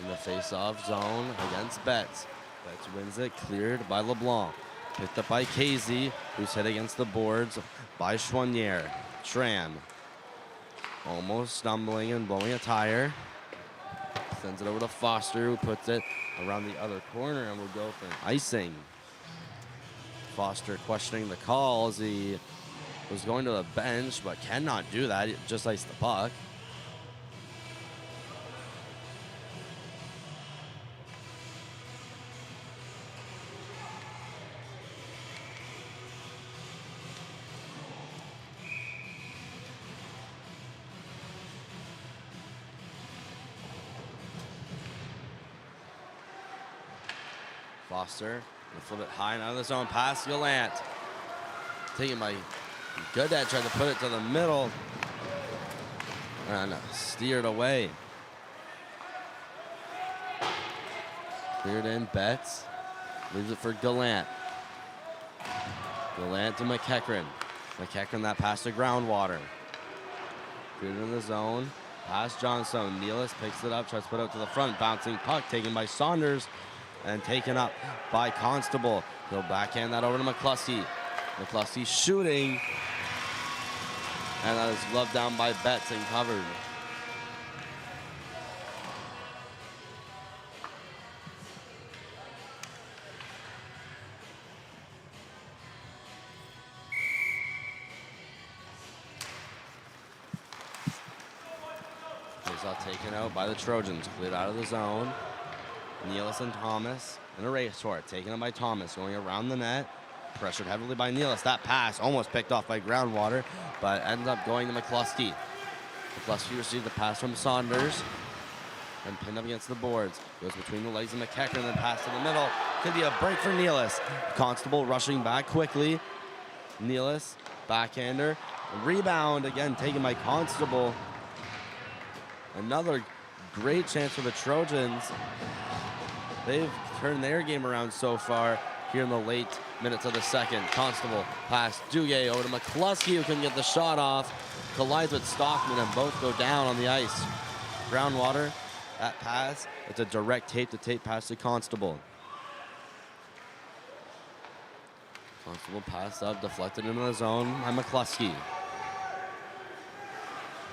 in the face-off zone against Betts. Betts wins it, cleared by LeBlanc. Picked up by Casey, who's hit against the boards by Chouanier. Tran almost stumbling and blowing a tire. Sends it over to Foster, who puts it around the other corner and will go for an icing. Foster questioning the call as he was going to the bench, but cannot do that. He just iced the puck. Foster, a little bit high and out of the zone, pass Gallant. Taken by Goodette, tried to put it to the middle. And steered away. Cleared in, Betts. Leaves it for Gallant. Gallant to McEachran. McEachran, that pass to Groundwater. Cleared in the zone. Pass Johnstone. Nealis picks it up, tries to put it out to the front. Bouncing puck taken by Saunders. And taken up by Constable. He'll backhand that over to McCluskey. McCluskey shooting. And that is gloved down by Betts and covered. Faceoff taken out by the Trojans. Cleared out of the zone. Nealis and Thomas in a race for it. Taken up by Thomas, going around the net. Pressured heavily by Nealis. That pass almost picked off by Groundwater, but ends up going to McCluskey. McCluskey received the pass from Saunders and pinned up against the boards. Goes between the legs of McEachran, then pass to the middle. Could be a break for Nealis. Constable rushing back quickly. Nealis, backhander. Rebound again taken by Constable. Another great chance for the Trojans. They've turned their game around so far here in the late minutes of the second. Constable pass Duguay over to McCluskey, who couldn't get the shot off. Collides with Stockman and both go down on the ice. Groundwater, that pass. It's a direct tape-to-tape pass to Constable. Constable pass up, deflected into the zone by McCluskey.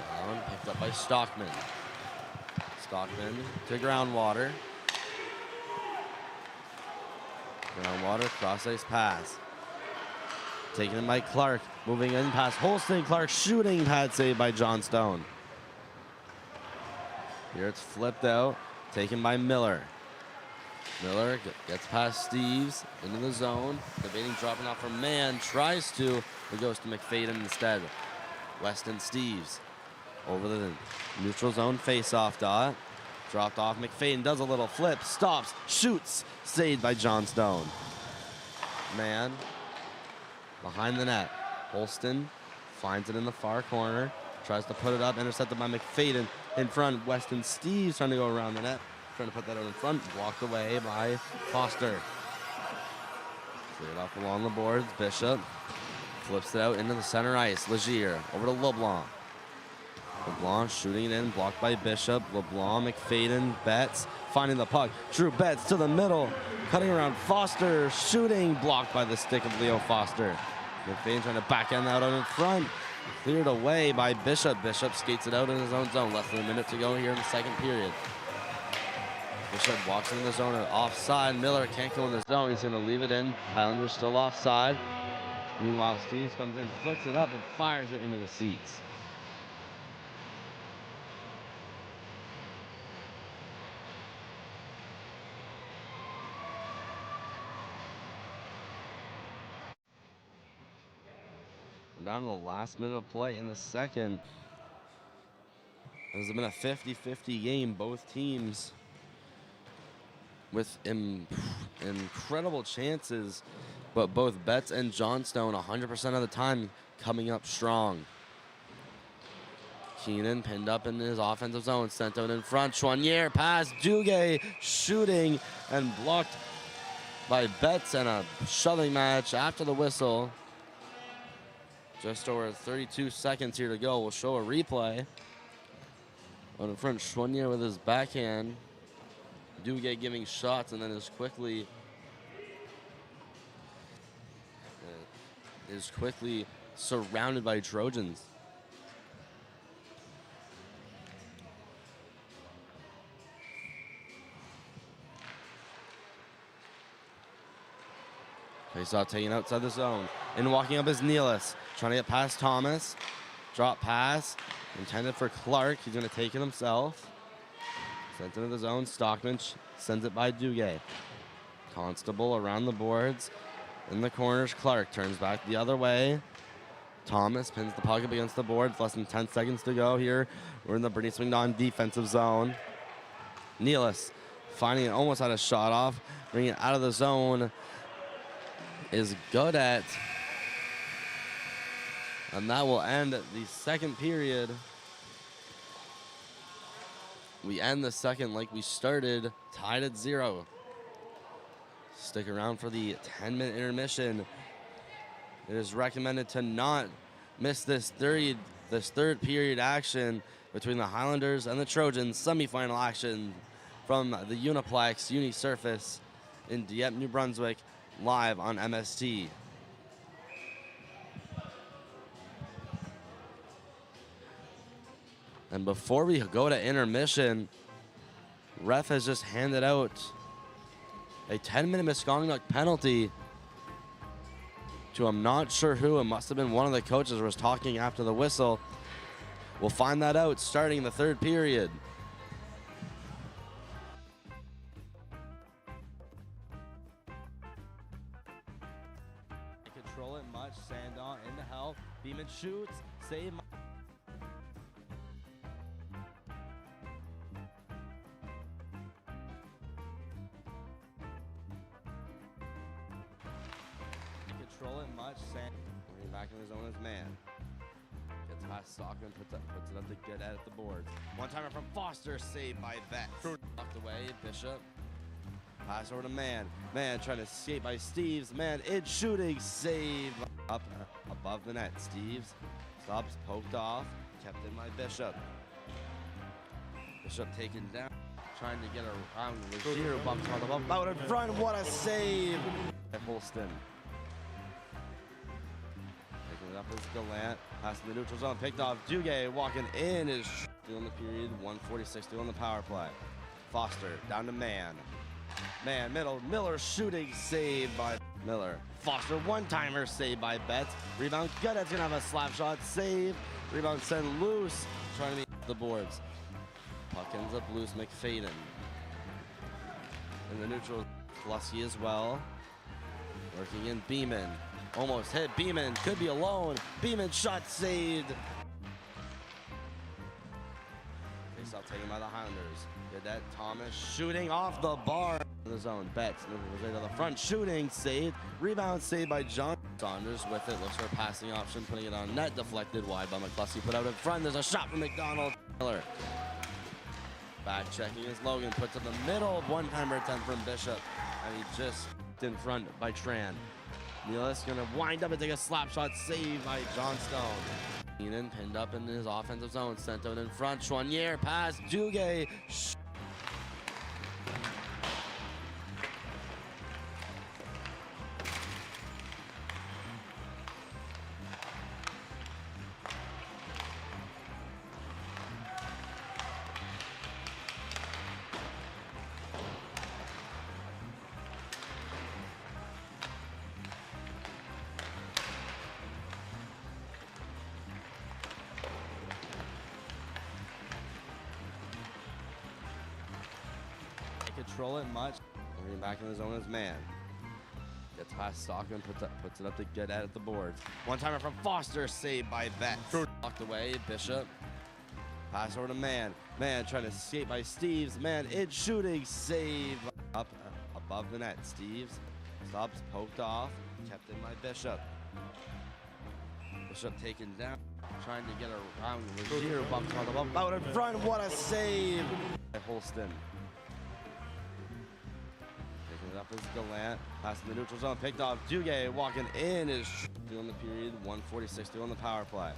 Down, picked up by Stockman. Stockman to Groundwater. Groundwater, cross-ice pass. Taken in by Clark. Moving in past Holston. Clark shooting pad save by Johnstone. Here it's flipped out. Taken by Miller. Miller gets past Steves into the zone. Debating dropping off from man. Tries to. It goes to McFadden instead. Weston Steves over the neutral zone face-off dot. Dropped off. McFadden does a little flip. Stops. Shoots. Saved by Johnstone. Man. Behind the net. Holston finds it in the far corner. Tries to put it up. Intercepted by McFadden. In front. Weston Steves trying to go around the net. Trying to put that out in front. Blocked away by Foster. Cleared off along the boards. Bishop flips it out into the center ice. Legier over to LeBlanc. LeBlanc shooting it in, blocked by Bishop. LeBlanc, McFadden, Betts finding the puck. Drew Betts to the middle, cutting around Foster, shooting, blocked by the stick of Leo Foster. McFadden trying to backhand that out in front. Cleared away by Bishop. Bishop skates it out in his own zone. Less than a minute to go here in the second period. Bishop walks into the zone offside. Miller can't go in the zone. He's going to leave it in. Highlanders still offside. Meanwhile, Steves comes in, flicks it up, and fires it into the seats. We're down to the last minute of play in the second. This has been a 50-50 game. Both teams with incredible chances, but both Betts and Johnstone 100% of the time coming up strong. Keenan pinned up in his offensive zone, sent out in front. Chouanier pass, Duguay shooting and blocked by Betts, and a shoving match after the whistle. Just over 32 seconds here to go. We'll show a replay. On in front, Chouanier with his backhand. Duguay giving shots, and then is quickly surrounded by Trojans. Faceoff taken outside the zone. And walking up is Nealis. Trying to get past Thomas. Drop pass. Intended for Clark. He's going to take it himself. Sent into the zone. Stockman sends it by Duguay. Constable around the boards. In the corners, Clark turns back the other way. Thomas pins the puck up against the boards. Less than 10 seconds to go here. We're in the Bernice MacNaughton defensive zone. Nealis finding it, almost had a shot off. Bringing it out of the zone is good at. And that will end the second period. We end the second like we started, tied at 0. Stick around for the 10-minute intermission. It is recommended to not miss this third period action between the Highlanders and the Trojans. Semifinal action from the Uniplex Unisurface in Dieppe, New Brunswick, live on MST. And before we go to intermission, ref has just handed out a 10-minute misconduct penalty to I'm not sure who. It must have been one of the coaches who was talking after the whistle. We'll find that out starting the third period. Control it much. Sandaw in the help. Beeman shoots. Save. Control it much. Bring it back in his own as man. Gets past Stockman, puts it up to good at the boards. One-timer from Foster, saved by Betts. Knocked away, Bishop. Pass over to Man. Man trying to escape by Steves. Man, it's shooting, save up above the net. Steves stops, poked off, kept in by Bishop. Bishop taken down, trying to get around Legier, bumps on the bump out in front. What a save by Holston. Up is Gallant, passing the neutral zone, picked off. Duguay walking in is still in the period. 1:46 still on the power play. Foster down to Man. Man middle. Miller shooting, saved by Miller. Foster one-timer, saved by Betts. Rebound. Goodet's gonna have a slap shot, save. Rebound sent loose, trying to meet the boards. Puck ends up loose. McFadden in the neutral. Lusky as well. Working in Beeman. Almost hit. Beeman could be alone. Beeman shot saved. Face off taken by the Highlanders. Cadet Thomas shooting off the bar in the zone. Betts moving his way to the front, shooting, saved. Rebound saved by John. Saunders with it, looks for a passing option, putting it on net, deflected wide by McCluskey, put out in front. There's a shot from MacNaughton. Miller. Back checking is Logan, puts in the middle, one-timer attempt from Bishop, and he just in front by Tran. Nealis gonna wind up and take a slap shot, saved by John Stone. Keenan pinned up in his offensive zone, sent out in front. Chouanier pass, Duguay. Control it much. Bringing back in the zone as man. Gets past Stockman, puts it up to get at the boards. One-timer from Foster, saved by Betts. Locked away, Bishop. Pass over to Man. Man trying to escape by Steves. Man, it's shooting, save. Up above the net. Steves stops, poked off, kept in by Bishop. Bishop taken down, trying to get around Rozier, bumped on the bump out in front. What a save by Holston. Picking it up is Gallant, passing the neutral zone, picked off. Duguay walking in is doing the period. 1:46 to go on the power play.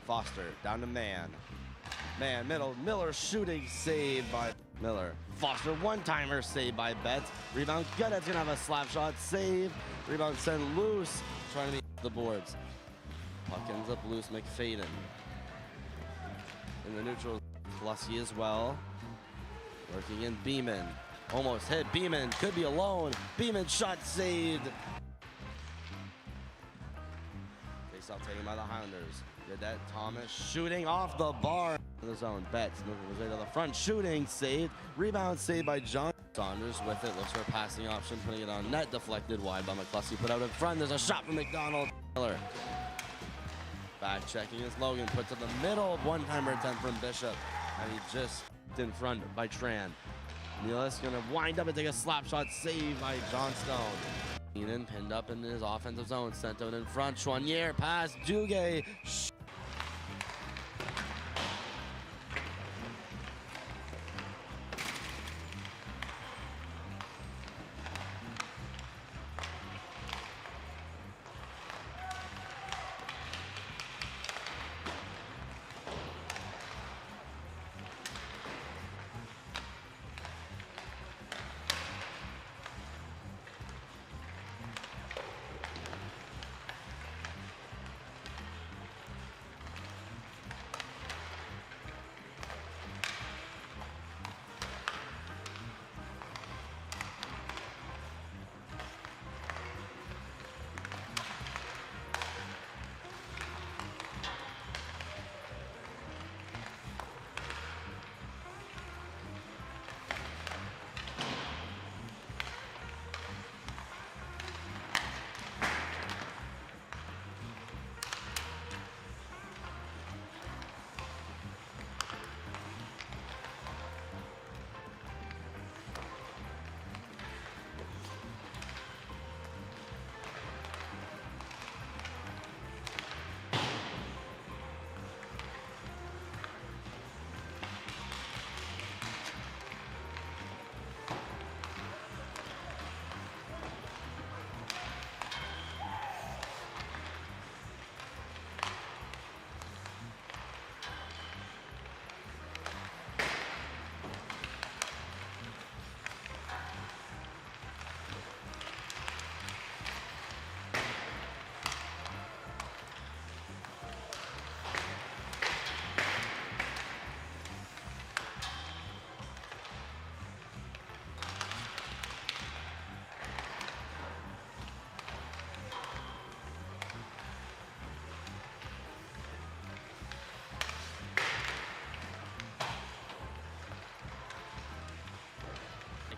Foster down to Man. Man, middle, Miller shooting, saved by Miller. Foster, one-timer, saved by Betts. Rebound, Gunnet's gonna have a slap shot, save. Rebound sent loose, trying to be the boards. Puck ends up loose, McFadden. In the neutral, Flusky as well. Working in Beeman. Almost hit, Beeman, could be alone. Beeman shot saved. Face-off taken by the Highlanders. Cadet Thomas shooting off the bar in the zone. Betts moving his way to the front, shooting, saved. Rebound saved by John. Saunders with it, looks for a passing option, putting it on net, deflected wide by McCluskey, put out in front. There's a shot from McDonald. Miller. Back checking is Logan, puts in the middle, one-timer attempt from Bishop, and he just in front by Tran. Nealis gonna wind up and take a slap shot, saved by John Stone. Keenan pinned up in his offensive zone, sent out in front. Chouanier pass, Duguay.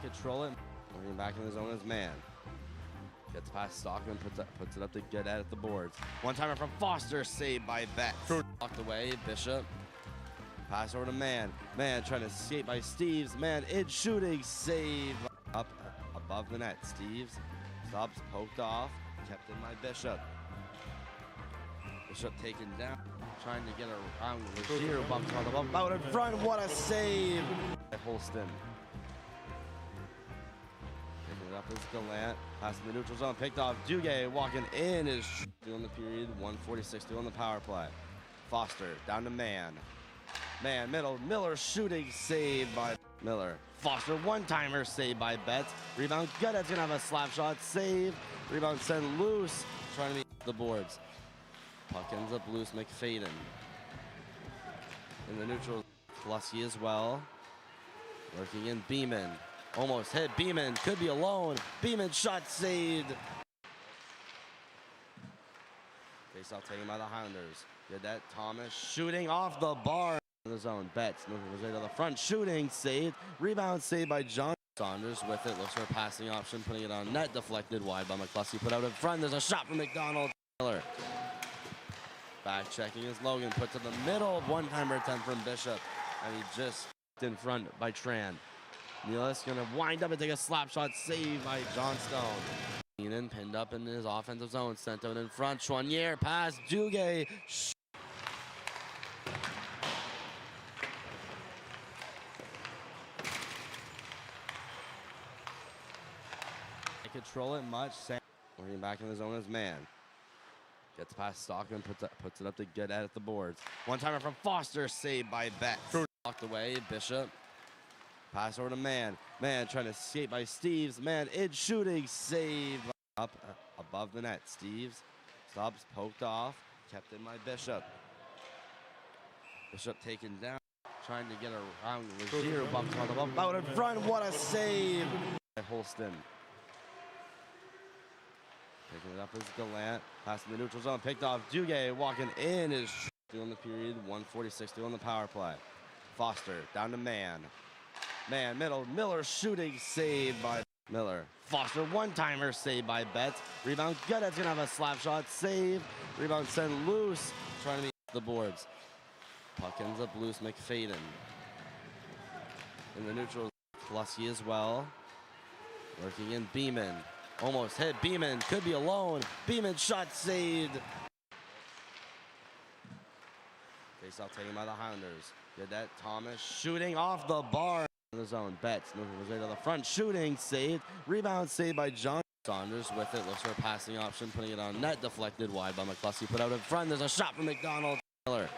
Control it. Bringing back in the zone as man. Gets past Stockman, puts it up to get at the boards. One-timer from Foster, saved by Betts. Locked away, Bishop. Pass over to Man. Man trying to escape by Steves. Man in shooting. Save. Up above the net. Steves stops, poked off. Kept in by Bishop. Bishop taken down. Trying to get around Lazier. Bumps on the bump out in front. What a save by Holston. Picking it up is Gallant. Passing the neutral zone. Picked off. Duguay walking in is doing the period. 1:46 to on the power play. Foster down to Man. Man, middle, Miller shooting, saved by Miller. Foster, one-timer, saved by Betts. Rebound, Goodet's gonna have a slap shot, save. Rebound sent loose, trying to meet the boards. Puck ends up loose, McFadden. In the neutral, Lusky as well. Working in Beeman. Almost hit, Beeman, could be alone. Beeman shot saved. Face-off taken by the Highlanders. Godet, Thomas shooting off the bar. In the zone, Betts moving his way to the front, shooting, saved. Rebound saved by John. Saunders with it, looks for a passing option, putting it on net, deflected wide by McCluskey, put out in front. There's a shot from McDonald. Miller. Back checking is Logan, put to the middle, one-timer attempt from Bishop, and he just in front by Tran. Nealis gonna wind up and take a slap shot, saved by John Stone. Keenan pinned up in his offensive zone, sent out in front. Chouanier pass, Duguay. Control it much. Sam working back in the zone as Man. Gets past Stockman, puts it up to Godet at the boards. One-timer from Foster, saved by Betts. Walked away, Bishop. Pass over to Man. Man trying to escape by Steves. Man in shooting, saved. Up above the net. Steves stops, poked off. Kept in by Bishop. Bishop taken down. Trying to get around Lazier. Bumps on the bump out in front. What a save by Holston. Picking it up is Gallant. Passing the neutral zone. Picked off. Duguay walking in is doing the period. 1:46 to on the power play. Foster down to Man. Man, middle. Miller shooting, saved by Miller. Foster, one-timer, saved by Betts. Rebound, Goodet's gonna have a slap shot, save. Rebound sent loose, trying to meet the boards. Puck ends up loose, McFadden. In the neutral, Lusky as well. Working in Beeman. Almost hit, Beeman, could be alone. Beeman shot saved. Face-off taken by the Highlanders. Godet, Thomas shooting off the bar. In the zone, Betts moving his way to the front, shooting, saved. Rebound saved by John. Saunders with it, looks for a passing option, putting it on net, deflected wide by McCluskey, put out in front. There's a shot from McDonald. Miller.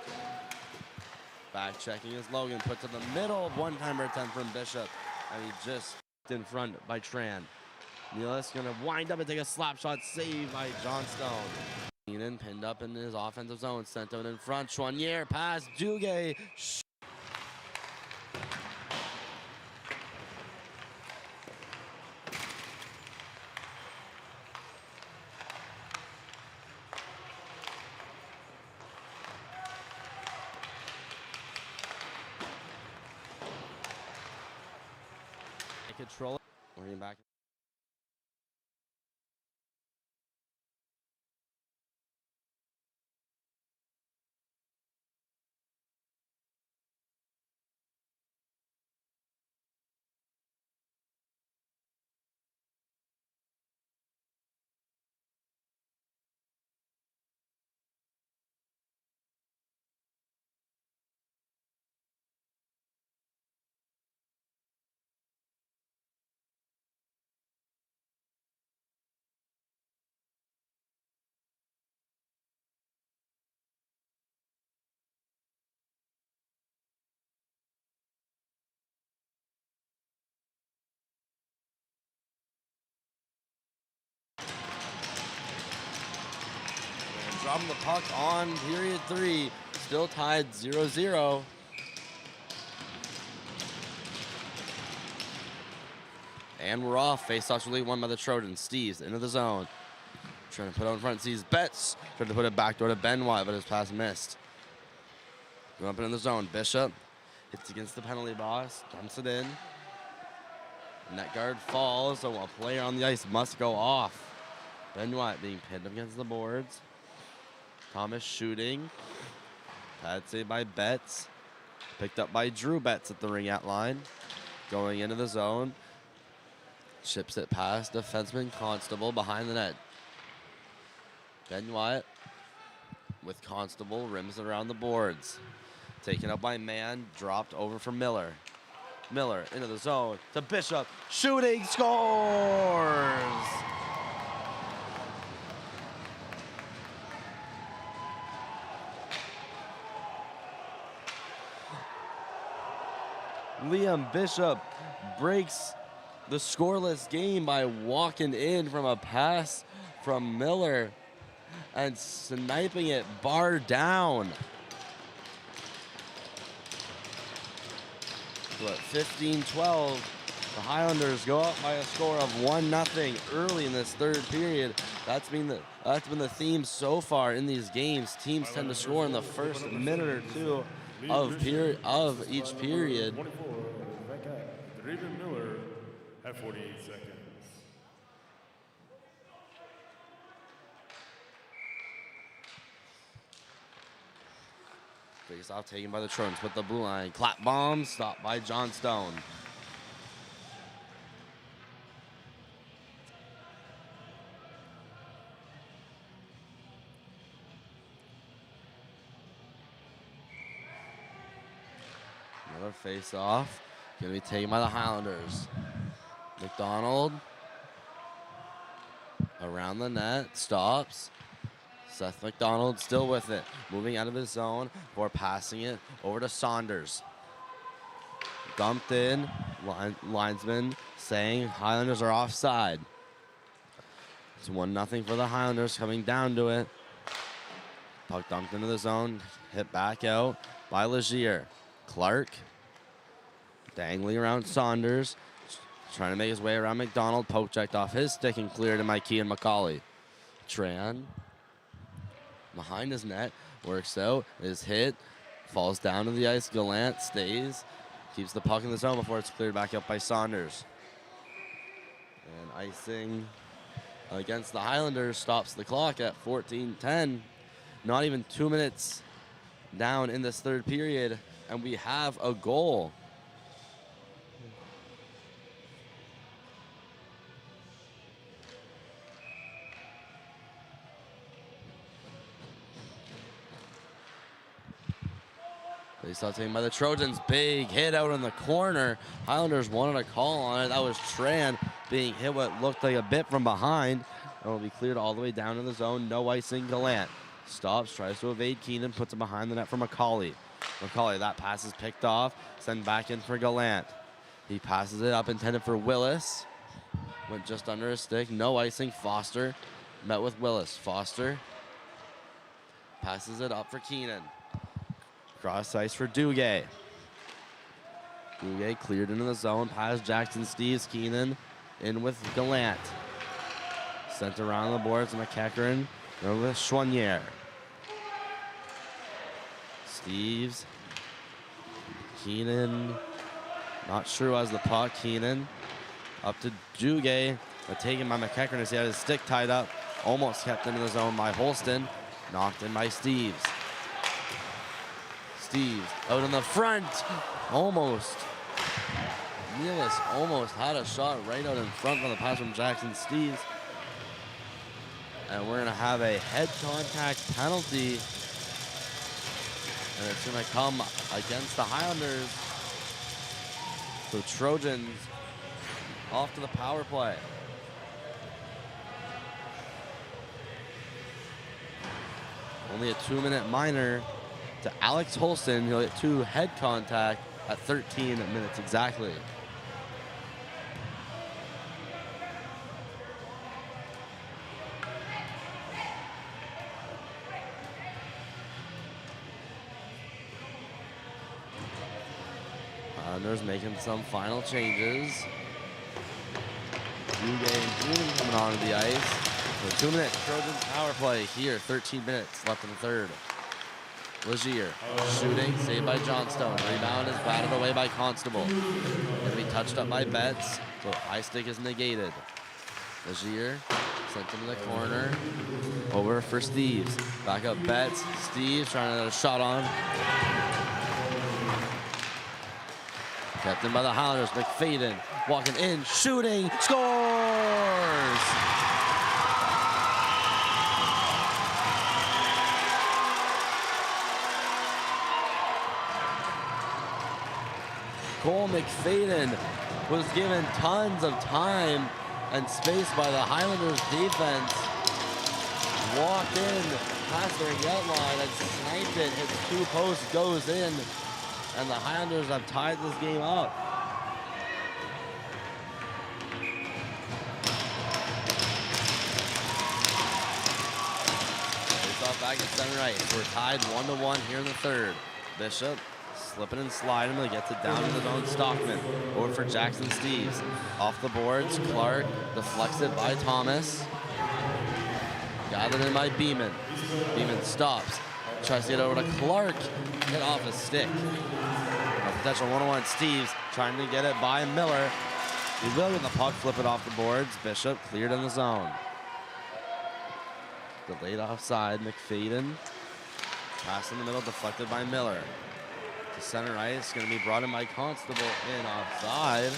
Back checking is Logan, put to the middle, one-timer attempt from Bishop, and he just in front by Tran. Nealis gonna wind up and take a slap shot, saved by John Stone. Keenan pinned up in his offensive zone, sent out in front. Chouanier pass, Duguay. Control it. Working back. Dropping the puck on period 3. Still tied 0-0. And we're off. Face-offs relief won by the Trojans. Steves into the zone. Trying to put out in front. Sees Betts. Trying to put it back door to Benoit, but his pass missed. Going up in the zone. Bishop hits against the penalty box. Dumps it in. Net guard falls, so a player on the ice must go off. Benoit being pinned up against the boards. Thomas shooting. Pad saved by Betts. Picked up by Drew Betts at the ring out line. Going into the zone. Chips it past defenseman Constable behind the net. Ben Wyatt with Constable, rims it around the boards. Taken up by Mann, dropped over for Miller. Miller into the zone to Bishop, shooting, scores! Liam Bishop breaks the scoreless game by walking in from a pass from Miller and sniping it bar down. So at 15-12, the Highlanders go up by a score of 1-0 early in this third period. That's been the theme so far in these games. Teams tend to score in the first minute or two of each period. 24, Draven Miller at 48 seconds. Face off taken by the Trojans with the blue line. Clap bomb stopped by John Stone. Another face off. Gonna be taken by the Highlanders. MacDonald around the net, stops. Seth MacDonald still with it, moving out of his zone or passing it over to Saunders. Dumped in, linesman saying Highlanders are offside. It's 1-0 for the Highlanders, coming down to it. Puck dumped into the zone, hit back out by Legier. Clark dangling around Saunders, trying to make his way around MacDonald. Poke checked off his stick and cleared to Mikey and McCauley. Tran behind his net, works out, is hit, falls down to the ice. Gallant stays, keeps the puck in the zone before it's cleared back up by Saunders. And icing against the Highlanders stops the clock at 14-10. Not even 2 minutes down in this third period, and we have a goal. They saw taken by the Trojans. Big hit out in the corner. Highlanders wanted a call on it. That was Tran being hit what looked like a bit from behind. And will be cleared all the way down in the zone. No icing. Gallant stops, tries to evade Keenan, puts it behind the net for McCauley. McCauley, that pass is picked off. Send back in for Gallant. He passes it up, intended for Willis. Went just under his stick. No icing. Foster met with Willis. Foster passes it up for Keenan. Cross ice for Duguay. Duguay cleared into the zone, past Jackson Steves. Keenan in with Gallant. Sent around the boards to McEachern with Chouanier. Steves. Keenan. Not sure who has the puck. Keenan up to Duguay, but taken by McEachern as he had his stick tied up. Almost kept into the zone by Holston. Knocked in by Steves. Steves out in the front, almost. Nealis almost had a shot right out in front from the pass from Jackson Steves. And we're gonna have a head contact penalty. And it's gonna come against the Highlanders. So Trojans off to the power play. Only a 2-minute minor to Alex Holston. He'll get 2 head contact at 13 minutes exactly. Highlanders making some final changes. Duguay and Keenan coming onto the ice. So 2-minute Trojans power play here. 13 minutes left in the third. Legier shooting, saved by Johnstone. Rebound is batted away by Constable. Gonna be touched up by Betts, so high stick is negated. Legier sent him to the corner. Over for Steves. Back up Betts. Steves trying to get a shot on. Kept in by the Highlanders. MacNaughton walking in, shooting, scores! Cole MacNaughton was given tons of time and space by the Highlanders defense. Walked in, past their get line and sniped it. Hits 2 posts, goes in, and the Highlanders have tied this game up. Face off back at center ice. We're tied 1-1 here in the third. Bishop slipping and sliding to get it down to the zone. Stockman over for Jackson Steves. Off the boards, Clark deflects it by Thomas. Gathered in by Beeman. Beeman stops. Tries to get over to Clark. Get off his stick. A potential 1-on-1. Steves trying to get it by Miller. He will get the puck, flip it off the boards. Bishop cleared in the zone. Delayed offside. MacNaughton. Pass in the middle, deflected by Miller. To center ice, going to be brought in by Constable in offside.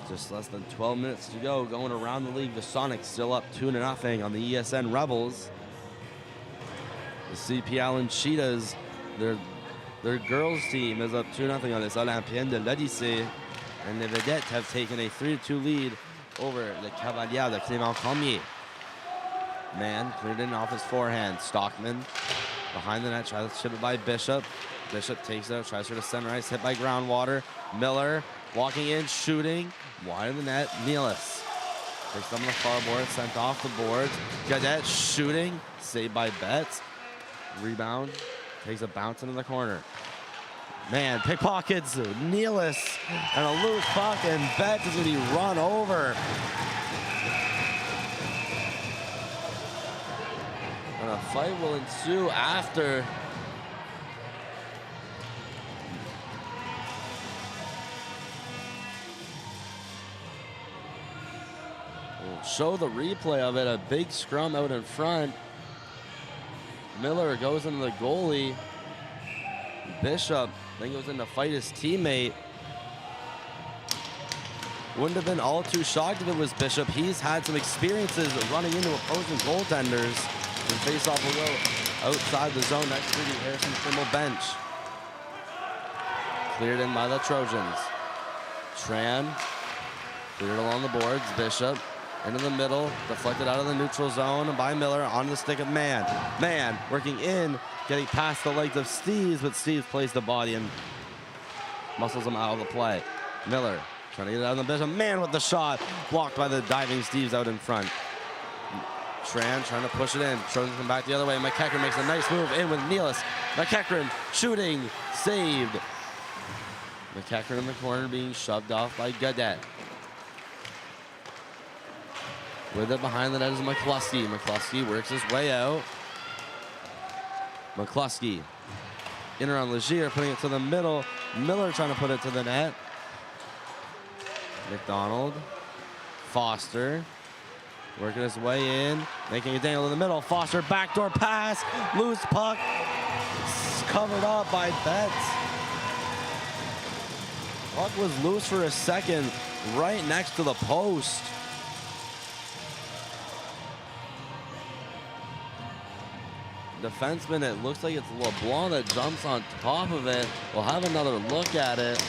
Just less than 12 minutes to go. Going around the league, the Sonics still up 2-0 on the ESN Rebels. The CP Allen Cheetahs, their girls team is up 2-0 on this Olympienne de l'Odyssée. And the Vedettes have taken a 3-2 lead over the Cavaliers de Clément Cormier. Man cleared in off his forehand. Stockman behind the net, tries to chip it by Bishop. Bishop takes it out, tries for the center ice, hit by Groundwater. Miller walking in, shooting, wide of the net. Nealis takes them on the far board, sent off the boards. Gadet shooting, saved by Betts. Rebound, takes a bounce into the corner. Man, pickpockets, Nealis, and a loose puck, and Betts is going to be run over. And a fight will ensue after. We'll show the replay of it, a big scrum out in front. Miller goes into the goalie. Bishop then goes in to fight his teammate. Wouldn't have been all too shocked if it was Bishop. He's had some experiences running into opposing goaltenders. And face-off will go outside the zone next to the Harrison Trimble bench. Cleared in by the Trojans. Tran cleared along the boards. Bishop into the middle, deflected out of the neutral zone by Miller on the stick of Man. Man working in, getting past the legs of Steves, but Steves plays the body and muscles him out of the play. Miller trying to get it out of the Bishop. Man with the shot, blocked by the diving Steves out in front. Tran trying to push it in. Trojans come back the other way. MacEachern makes a nice move in with Nealis. MacEachern shooting, saved. MacEachern in the corner being shoved off by Gadet. With it behind the net is McCluskey. McCluskey works his way out. McCluskey in around Legier, putting it to the middle. Miller trying to put it to the net. McDonald. Foster working his way in, making a dangle in the middle. Foster backdoor pass, loose puck, covered up by Betts. Puck was loose for a second, right next to the post. Defenseman, it looks like it's LeBlanc that jumps on top of it. We'll have another look at it.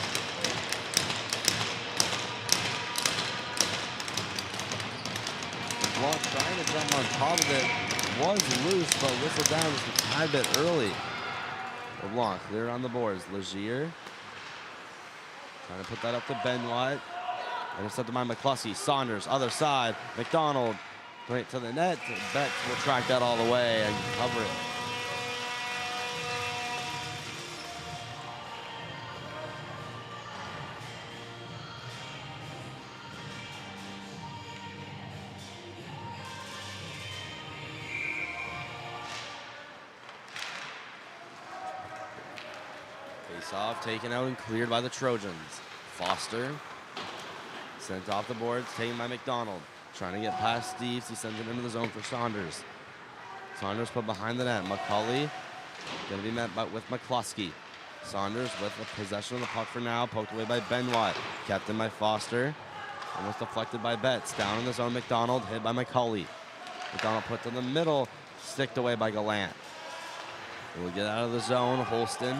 LeBlanc trying to jump on top of it, was loose, but whistled down just a tad bit early. LeBlanc clear on the boards. Legier trying to put that up to Benoit. Intercepted by McCluskey. Saunders, other side. McDonald right to the net. Betts will track that all the way and cover it. Face off, taken out and cleared by the Trojans. Foster Sent off the boards, taken by MacDonald. Trying to get past Steves. He sends it into the zone for Saunders. Saunders put behind the net. McCauley going to be met with McCluskey. Saunders with the possession of the puck for now. Poked away by Benoit. Kept in by Foster. Almost deflected by Betts. Down in the zone, MacDonald. Hit by McCauley. MacDonald put to the middle. Sticked away by Gallant. We'll get out of the zone. Holston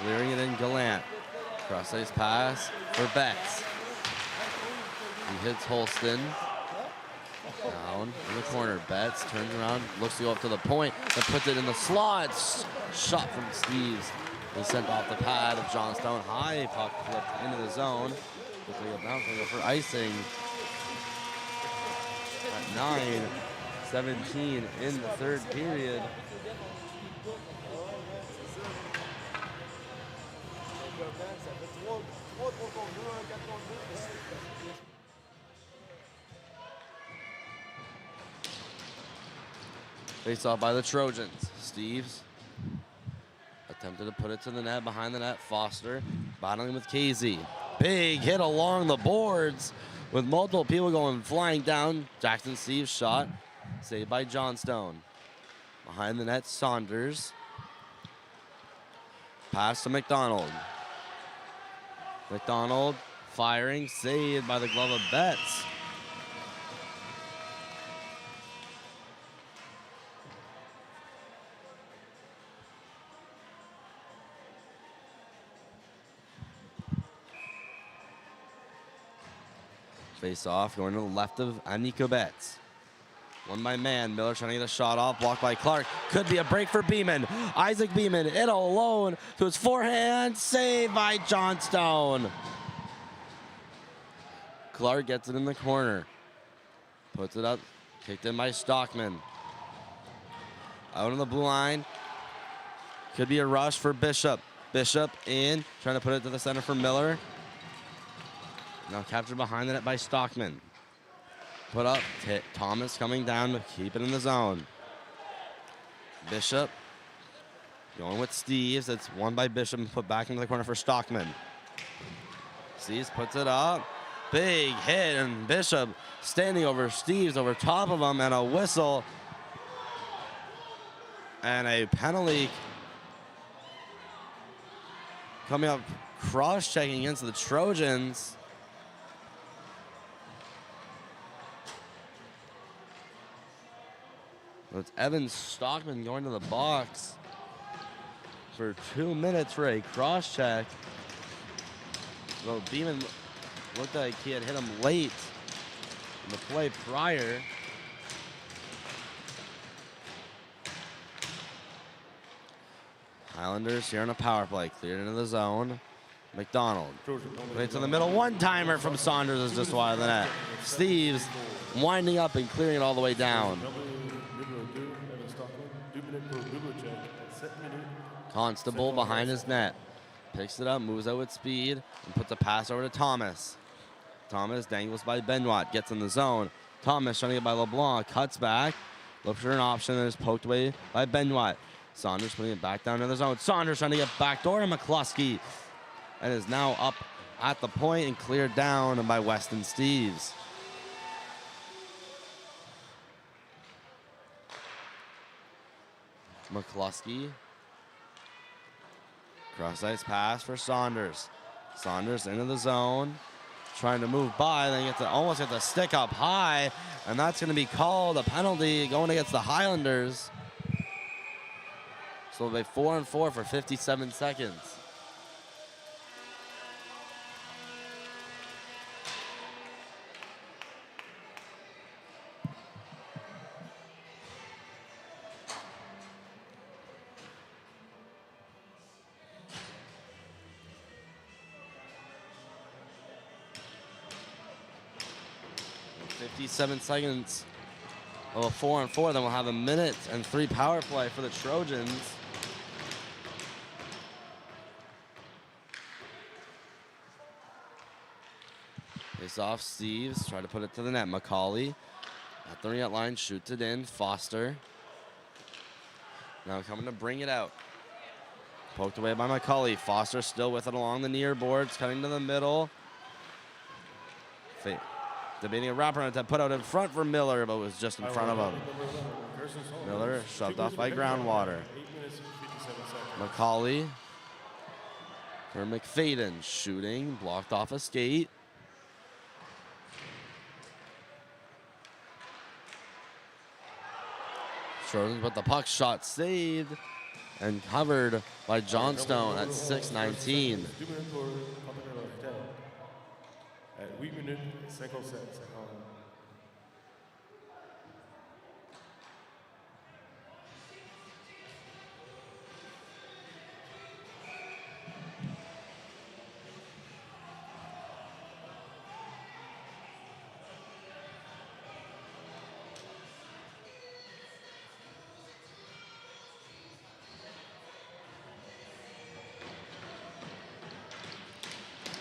clearing it in. Gallant. Cross-ice pass for Betts. He hits Holston. Down in the corner. Betts turns around, looks to go up to the point, and puts it in the slots. Shot from Steves. He sent off the pad of Johnstone. High puck flipped into the zone. Looks like a bounce. Go for icing. At 9:17 in the third period. Face off by the Trojans. Steves attempted to put it to the net, behind the net. Foster battling with KZ. Big hit along the boards with multiple people going flying down. Jackson Steves shot, saved by Johnstone. Behind the net, Saunders. Pass to MacDonald. MacDonald firing, saved by the glove of Betts. Face off, going to the left of Nico Betts. One by man. Miller trying to get a shot off. Blocked by Clark. Could be a break for Beeman. Isaac Beeman in alone to his forehand. Saved by Johnstone. Clark gets it in the corner. Puts it up. Kicked in by Stockman. Out on the blue line. Could be a rush for Bishop. Bishop in. Trying to put it to the center for Miller. Now captured behind the net by Stockman. Put up. Thomas coming down to keep it in the zone. Bishop going with Steves. It's won by Bishop and put back into the corner for Stockman. Steves puts it up. Big hit, and Bishop standing over Steves over top of him, and a whistle. And a penalty coming up, cross-checking against the Trojans. It's Evan Stockman going to the box for 2 minutes for a cross-check. Though Beeman looked like he had hit him late in the play prior. Highlanders here on a power play. Cleared into the zone. MacDonald. Right to the middle. One-timer from Saunders is just wide of the net. Steves winding up and clearing it all the way down. Constable behind his net. Picks it up, moves out with speed, and puts a pass over to Thomas. Thomas dangles by Benoit, gets in the zone. Thomas trying to get by LeBlanc, cuts back, looks for an option, and is poked away by Benoit. Saunders putting it back down to the zone. Saunders trying to get back door to McCluskey, and is now up at the point and cleared down by Weston Steves. McCluskey. Cross-ice pass for Saunders. Saunders into the zone. Trying to move by, then gets to almost get the stick up high, and that's going to be called a penalty going against the Highlanders. So it'll be 4-4 for 57 seconds. .57 seconds of a 4-4. Then we'll have a minute and 3 power play for the Trojans. Face off, Steves. Try to put it to the net. McCauley at the net line, shoots it in. Foster. Now coming to bring it out. Poked away by McCauley. Foster still with it along the near boards, cutting to the middle. Debating a wraparound attempt put out in front for Miller, but was just in front of him. Miller shoved off by Groundwater. 8 minutes and 57 seconds. Macaulay for McFadden. Shooting, blocked off a skate. Trojans, but the puck shot saved and covered by Johnstone at 6:19. At 8 minutes, 57 seconds.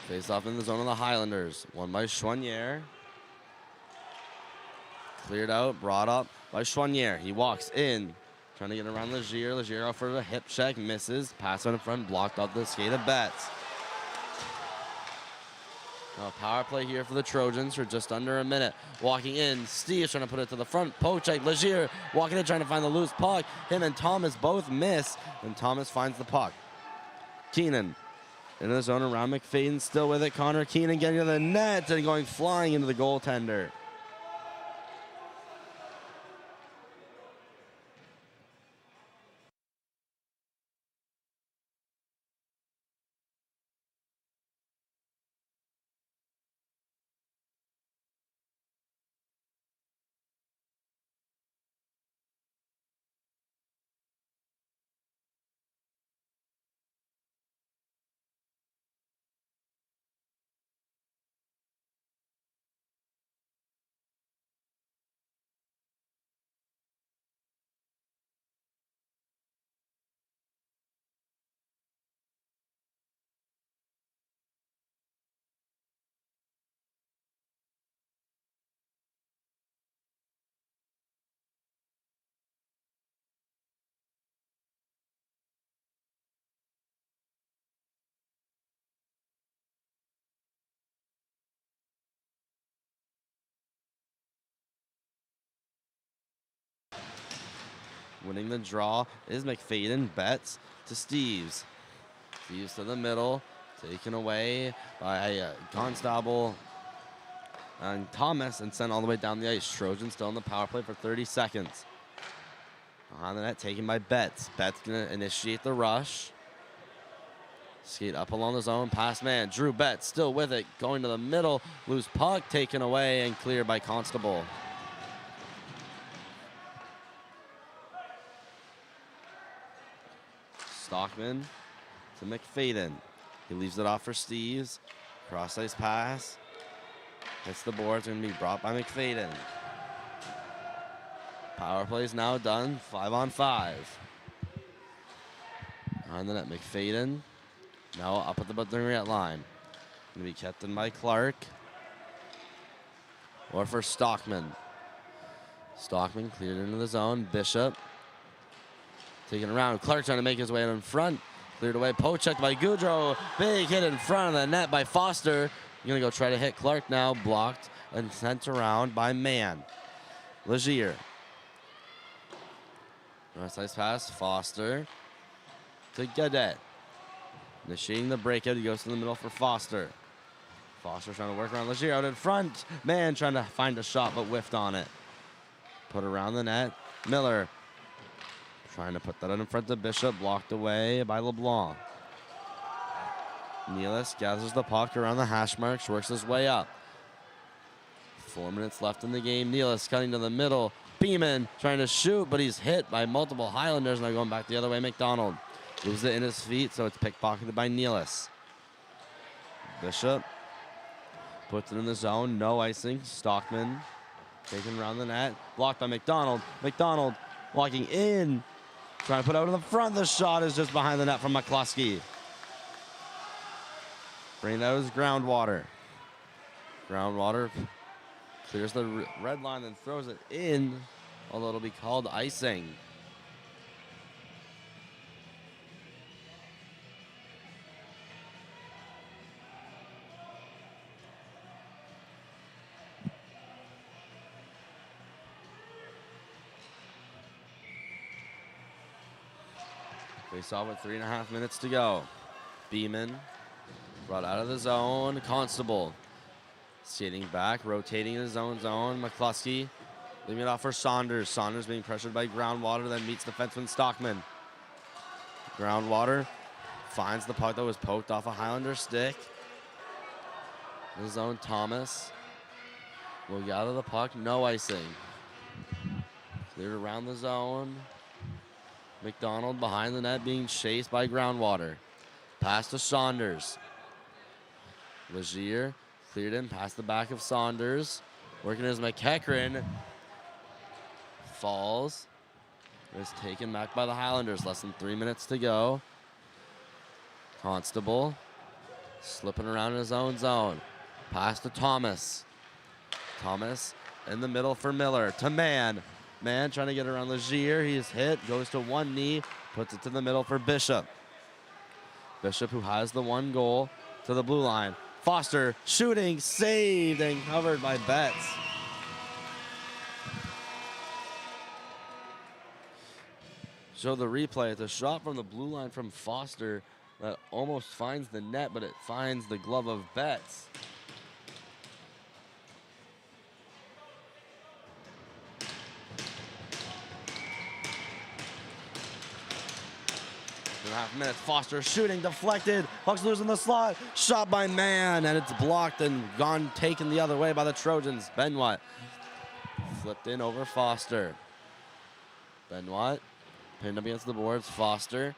Face off in the zone of the Highlanders. Won by Chouanier. Cleared out, brought up by Chouanier. He walks in, trying to get around Legier. Legier off for a hip check, misses. Pass on in front, blocked off the skate of Betts. Now a power play here for the Trojans for just under a minute. Walking in, Steve's trying to put it to the front. Poke check, Legier walking in, trying to find the loose puck. Him and Thomas both miss, and Thomas finds the puck. Keenan into the zone around McFadden, still with it. Connor Keenan getting to the net and going flying into the goaltender. Winning the draw is McFadden. Betts to Steves. Steves to the middle. Taken away by Constable and Thomas and sent all the way down the ice. Trojans still on the power play for 30 seconds. Behind the net, taken by Betts. Betts going to initiate the rush. Skate up along the zone. Pass man. Drew Betts still with it. Going to the middle. Loose puck taken away and cleared by Constable. Stockman to McFadden. He leaves it off for Steves. Cross-ice pass. Hits the boards. Going to be brought by McFadden. Power play is now done. 5-on-5. Behind the net, McFadden. Now up at the red line. Going to be kept in by Clark. Or for Stockman. Stockman cleared into the zone. Bishop. Taking around. Clark trying to make his way in front. Cleared away. Poke checked by Goudreau. Big hit in front of the net by Foster. Going to go try to hit Clark now. Blocked and sent around by Mann. Legier. Nice pass. Foster to Gadet. Initiating the breakout. He goes to the middle for Foster. Foster trying to work around Legier out in front. Mann trying to find a shot but whiffed on it. Put around the net. Miller trying to put that in front of Bishop. Blocked away by LeBlanc. Nealis gathers the puck around the hash marks. Works his way up. 4 minutes left in the game. Nealis cutting to the middle. Beeman trying to shoot, but he's hit by multiple Highlanders. Now going back the other way. MacDonald moves it in his feet, so it's pickpocketed by Nealis. Bishop puts it in the zone. No icing. Stockman taken around the net. Blocked by MacDonald. MacDonald walking in. Trying to put out in the front. The shot is just behind the net from McCluskey. Bringing out his Groundwater. Groundwater clears the red line and throws it in, although it'll be called icing. Face off with 3.5 minutes to go. Beeman brought out of the zone. Constable skating back, rotating in his own zone. McCluskey leaving it off for Saunders. Saunders being pressured by Groundwater, then meets defenseman Stockman. Groundwater finds the puck that was poked off a Highlander stick. In his zone, Thomas will gather the puck, no icing. Cleared around the zone. MacDonald behind the net being chased by Groundwater. Pass to Saunders. Legier cleared in past the back of Saunders. Working as McEachran. Falls. Is taken back by the Highlanders. Less than 3 minutes to go. Constable slipping around in his own zone. Pass to Thomas. Thomas in the middle for Miller. To Mann. Mann trying to get around Legier. He is hit. Goes to one knee. Puts it to the middle for Bishop. Bishop, who has the one goal, to the blue line. Foster shooting, saved, and covered by Betts. Show the replay. It's a shot from the blue line from Foster that almost finds the net, but it finds the glove of Betts. .5 minutes. Foster shooting, deflected. Puck's loose in the slot. Shot by Mann, and it's blocked and taken the other way by the Trojans. Benoit flipped in over Foster. Benoit pinned up against the boards. Foster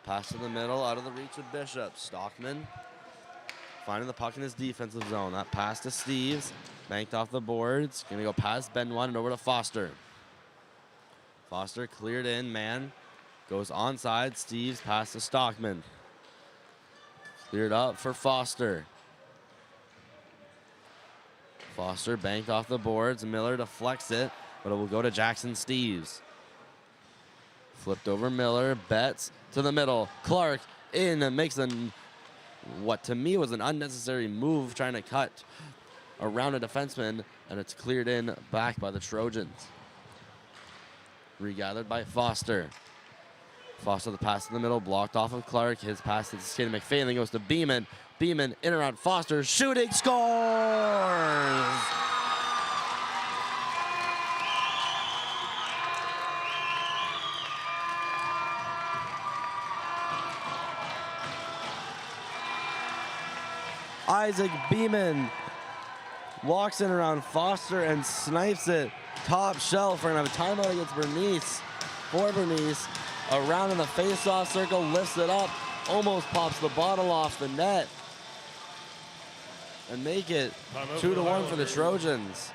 pass to the middle, out of the reach of Bishop. Stockman finding the puck in his defensive zone. That pass to Steves, banked off the boards. Gonna go past Benoit and over to Foster. Foster cleared in. Mann goes onside. Steves pass to Stockman. Cleared up for Foster. Foster banked off the boards. Miller deflects it, but it will go to Jackson Steves. Flipped over Miller. Betts to the middle. Clark in and makes what to me was an unnecessary move, trying to cut around a defenseman, and it's cleared in back by the Trojans. Regathered by Foster. Foster the pass in the middle, blocked off of Clark. His pass to Skaten McFadden, then goes to Beeman. Beeman in around Foster, shooting, scores! Isaac Beeman walks in around Foster and snipes it top shelf. We're gonna have a timeout against Bernice. For Bernice, around in the face-off circle, lifts it up, almost pops the bottle off the net, and make it 2-1 for the Trojans.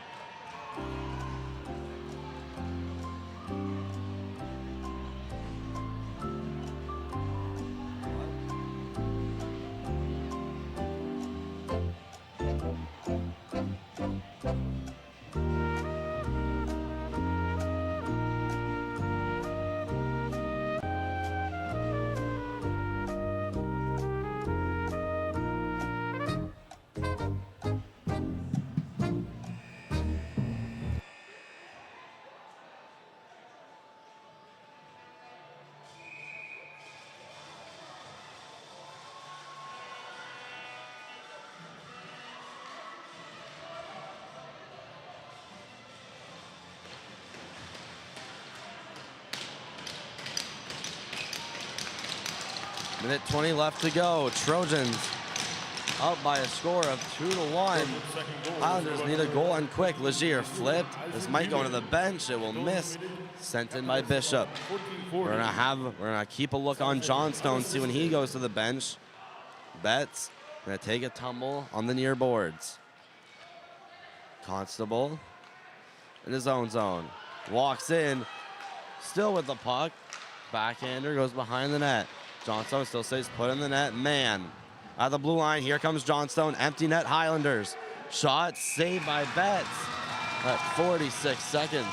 Minute 20 left to go. Trojans up by a score of 2-1. Highlanders need a goal and quick. Legier flipped. This might go to the bench. It will miss. Sent in by Bishop. We're gonna keep a look on Johnstone, see when he goes to the bench. Betts gonna take a tumble on the near boards. Constable in his own zone. Walks in, still with the puck. Backhander goes behind the net. Johnstone still stays put in the net. Mann at the blue line. Here comes Johnstone. Empty net Highlanders. Shot saved by Betts at 46 seconds.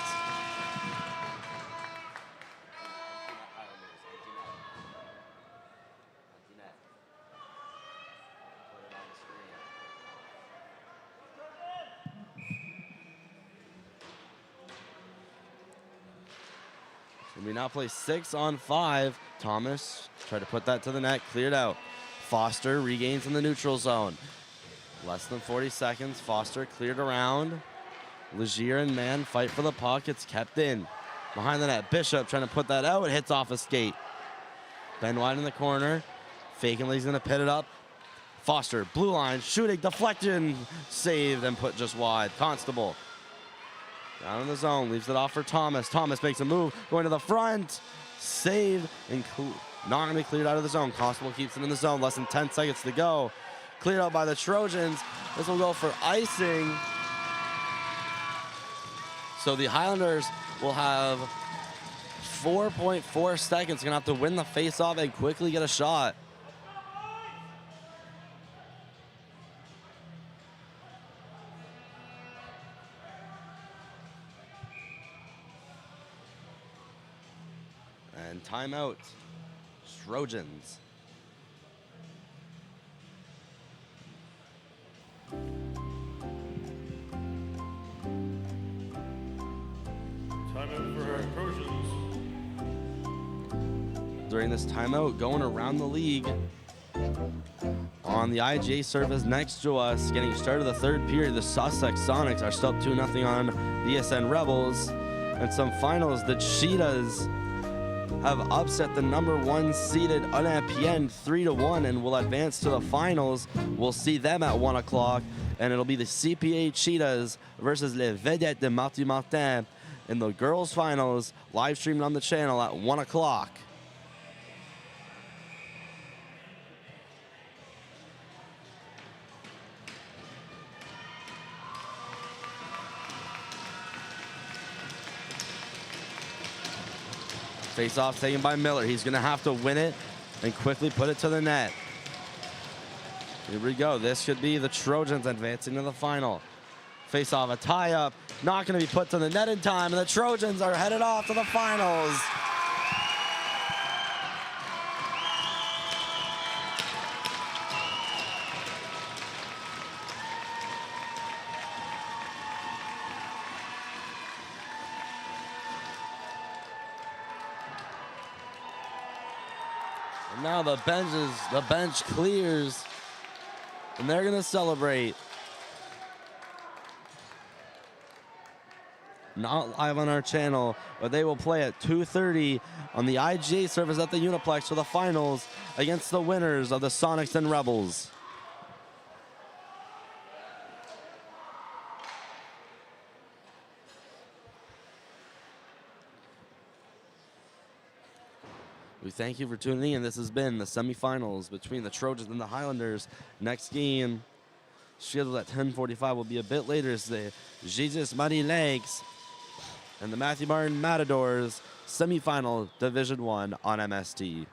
We now play 6-on-5 Thomas tried to put that to the net, cleared out. Foster regains in the neutral zone. Less than 40 seconds. Foster cleared around. Legier and Mann fight for the puck. It's kept in. Behind the net, Bishop trying to put that out. It hits off a skate. Ben White in the corner. Fakenly's going to pit it up. Foster, blue line, shooting, deflection, saved and put just wide. Constable down in the zone, leaves it off for Thomas. Thomas makes a move, going to the front. Saved and not going to be cleared out of the zone. Constable keeps it in the zone. Less than 10 seconds to go. Cleared out by the Trojans. This will go for icing. So the Highlanders will have 4.4 seconds. Going to have to win the face-off and quickly get a shot. And timeout. Trojans. Timeout for our Trojans. During this timeout, going around the league on the IGA surface next to us, getting started the third period, the Sussex Sonics are still up 2-0 on VSN Rebels. And some finals, the Cheetahs have upset the #1 seeded Olympienne 3-1 and will advance to the finals. We'll see them at 1 o'clock, and it'll be the CPA Cheetahs versus Les Vedettes de Maritime in the girls' finals, live streamed on the channel at 1 o'clock. Face-off taken by Miller. He's going to have to win it and quickly put it to the net. Here we go. This should be the Trojans advancing to the final. Face-off, a tie-up. Not going to be put to the net in time, and the Trojans are headed off to the finals. And now the bench clears, and they're going to celebrate. Not live on our channel, but they will play at 2:30 on the IGA service at the Uniplex for the finals against the winners of the Sonics and Rebels. We thank you for tuning in. This has been the semifinals between the Trojans and the Highlanders. Next game, scheduled at 10:45, will be a bit later. It's the Jesus Muddy Lakes and the Matthew Martin Matadors semifinal Division 1 on MST.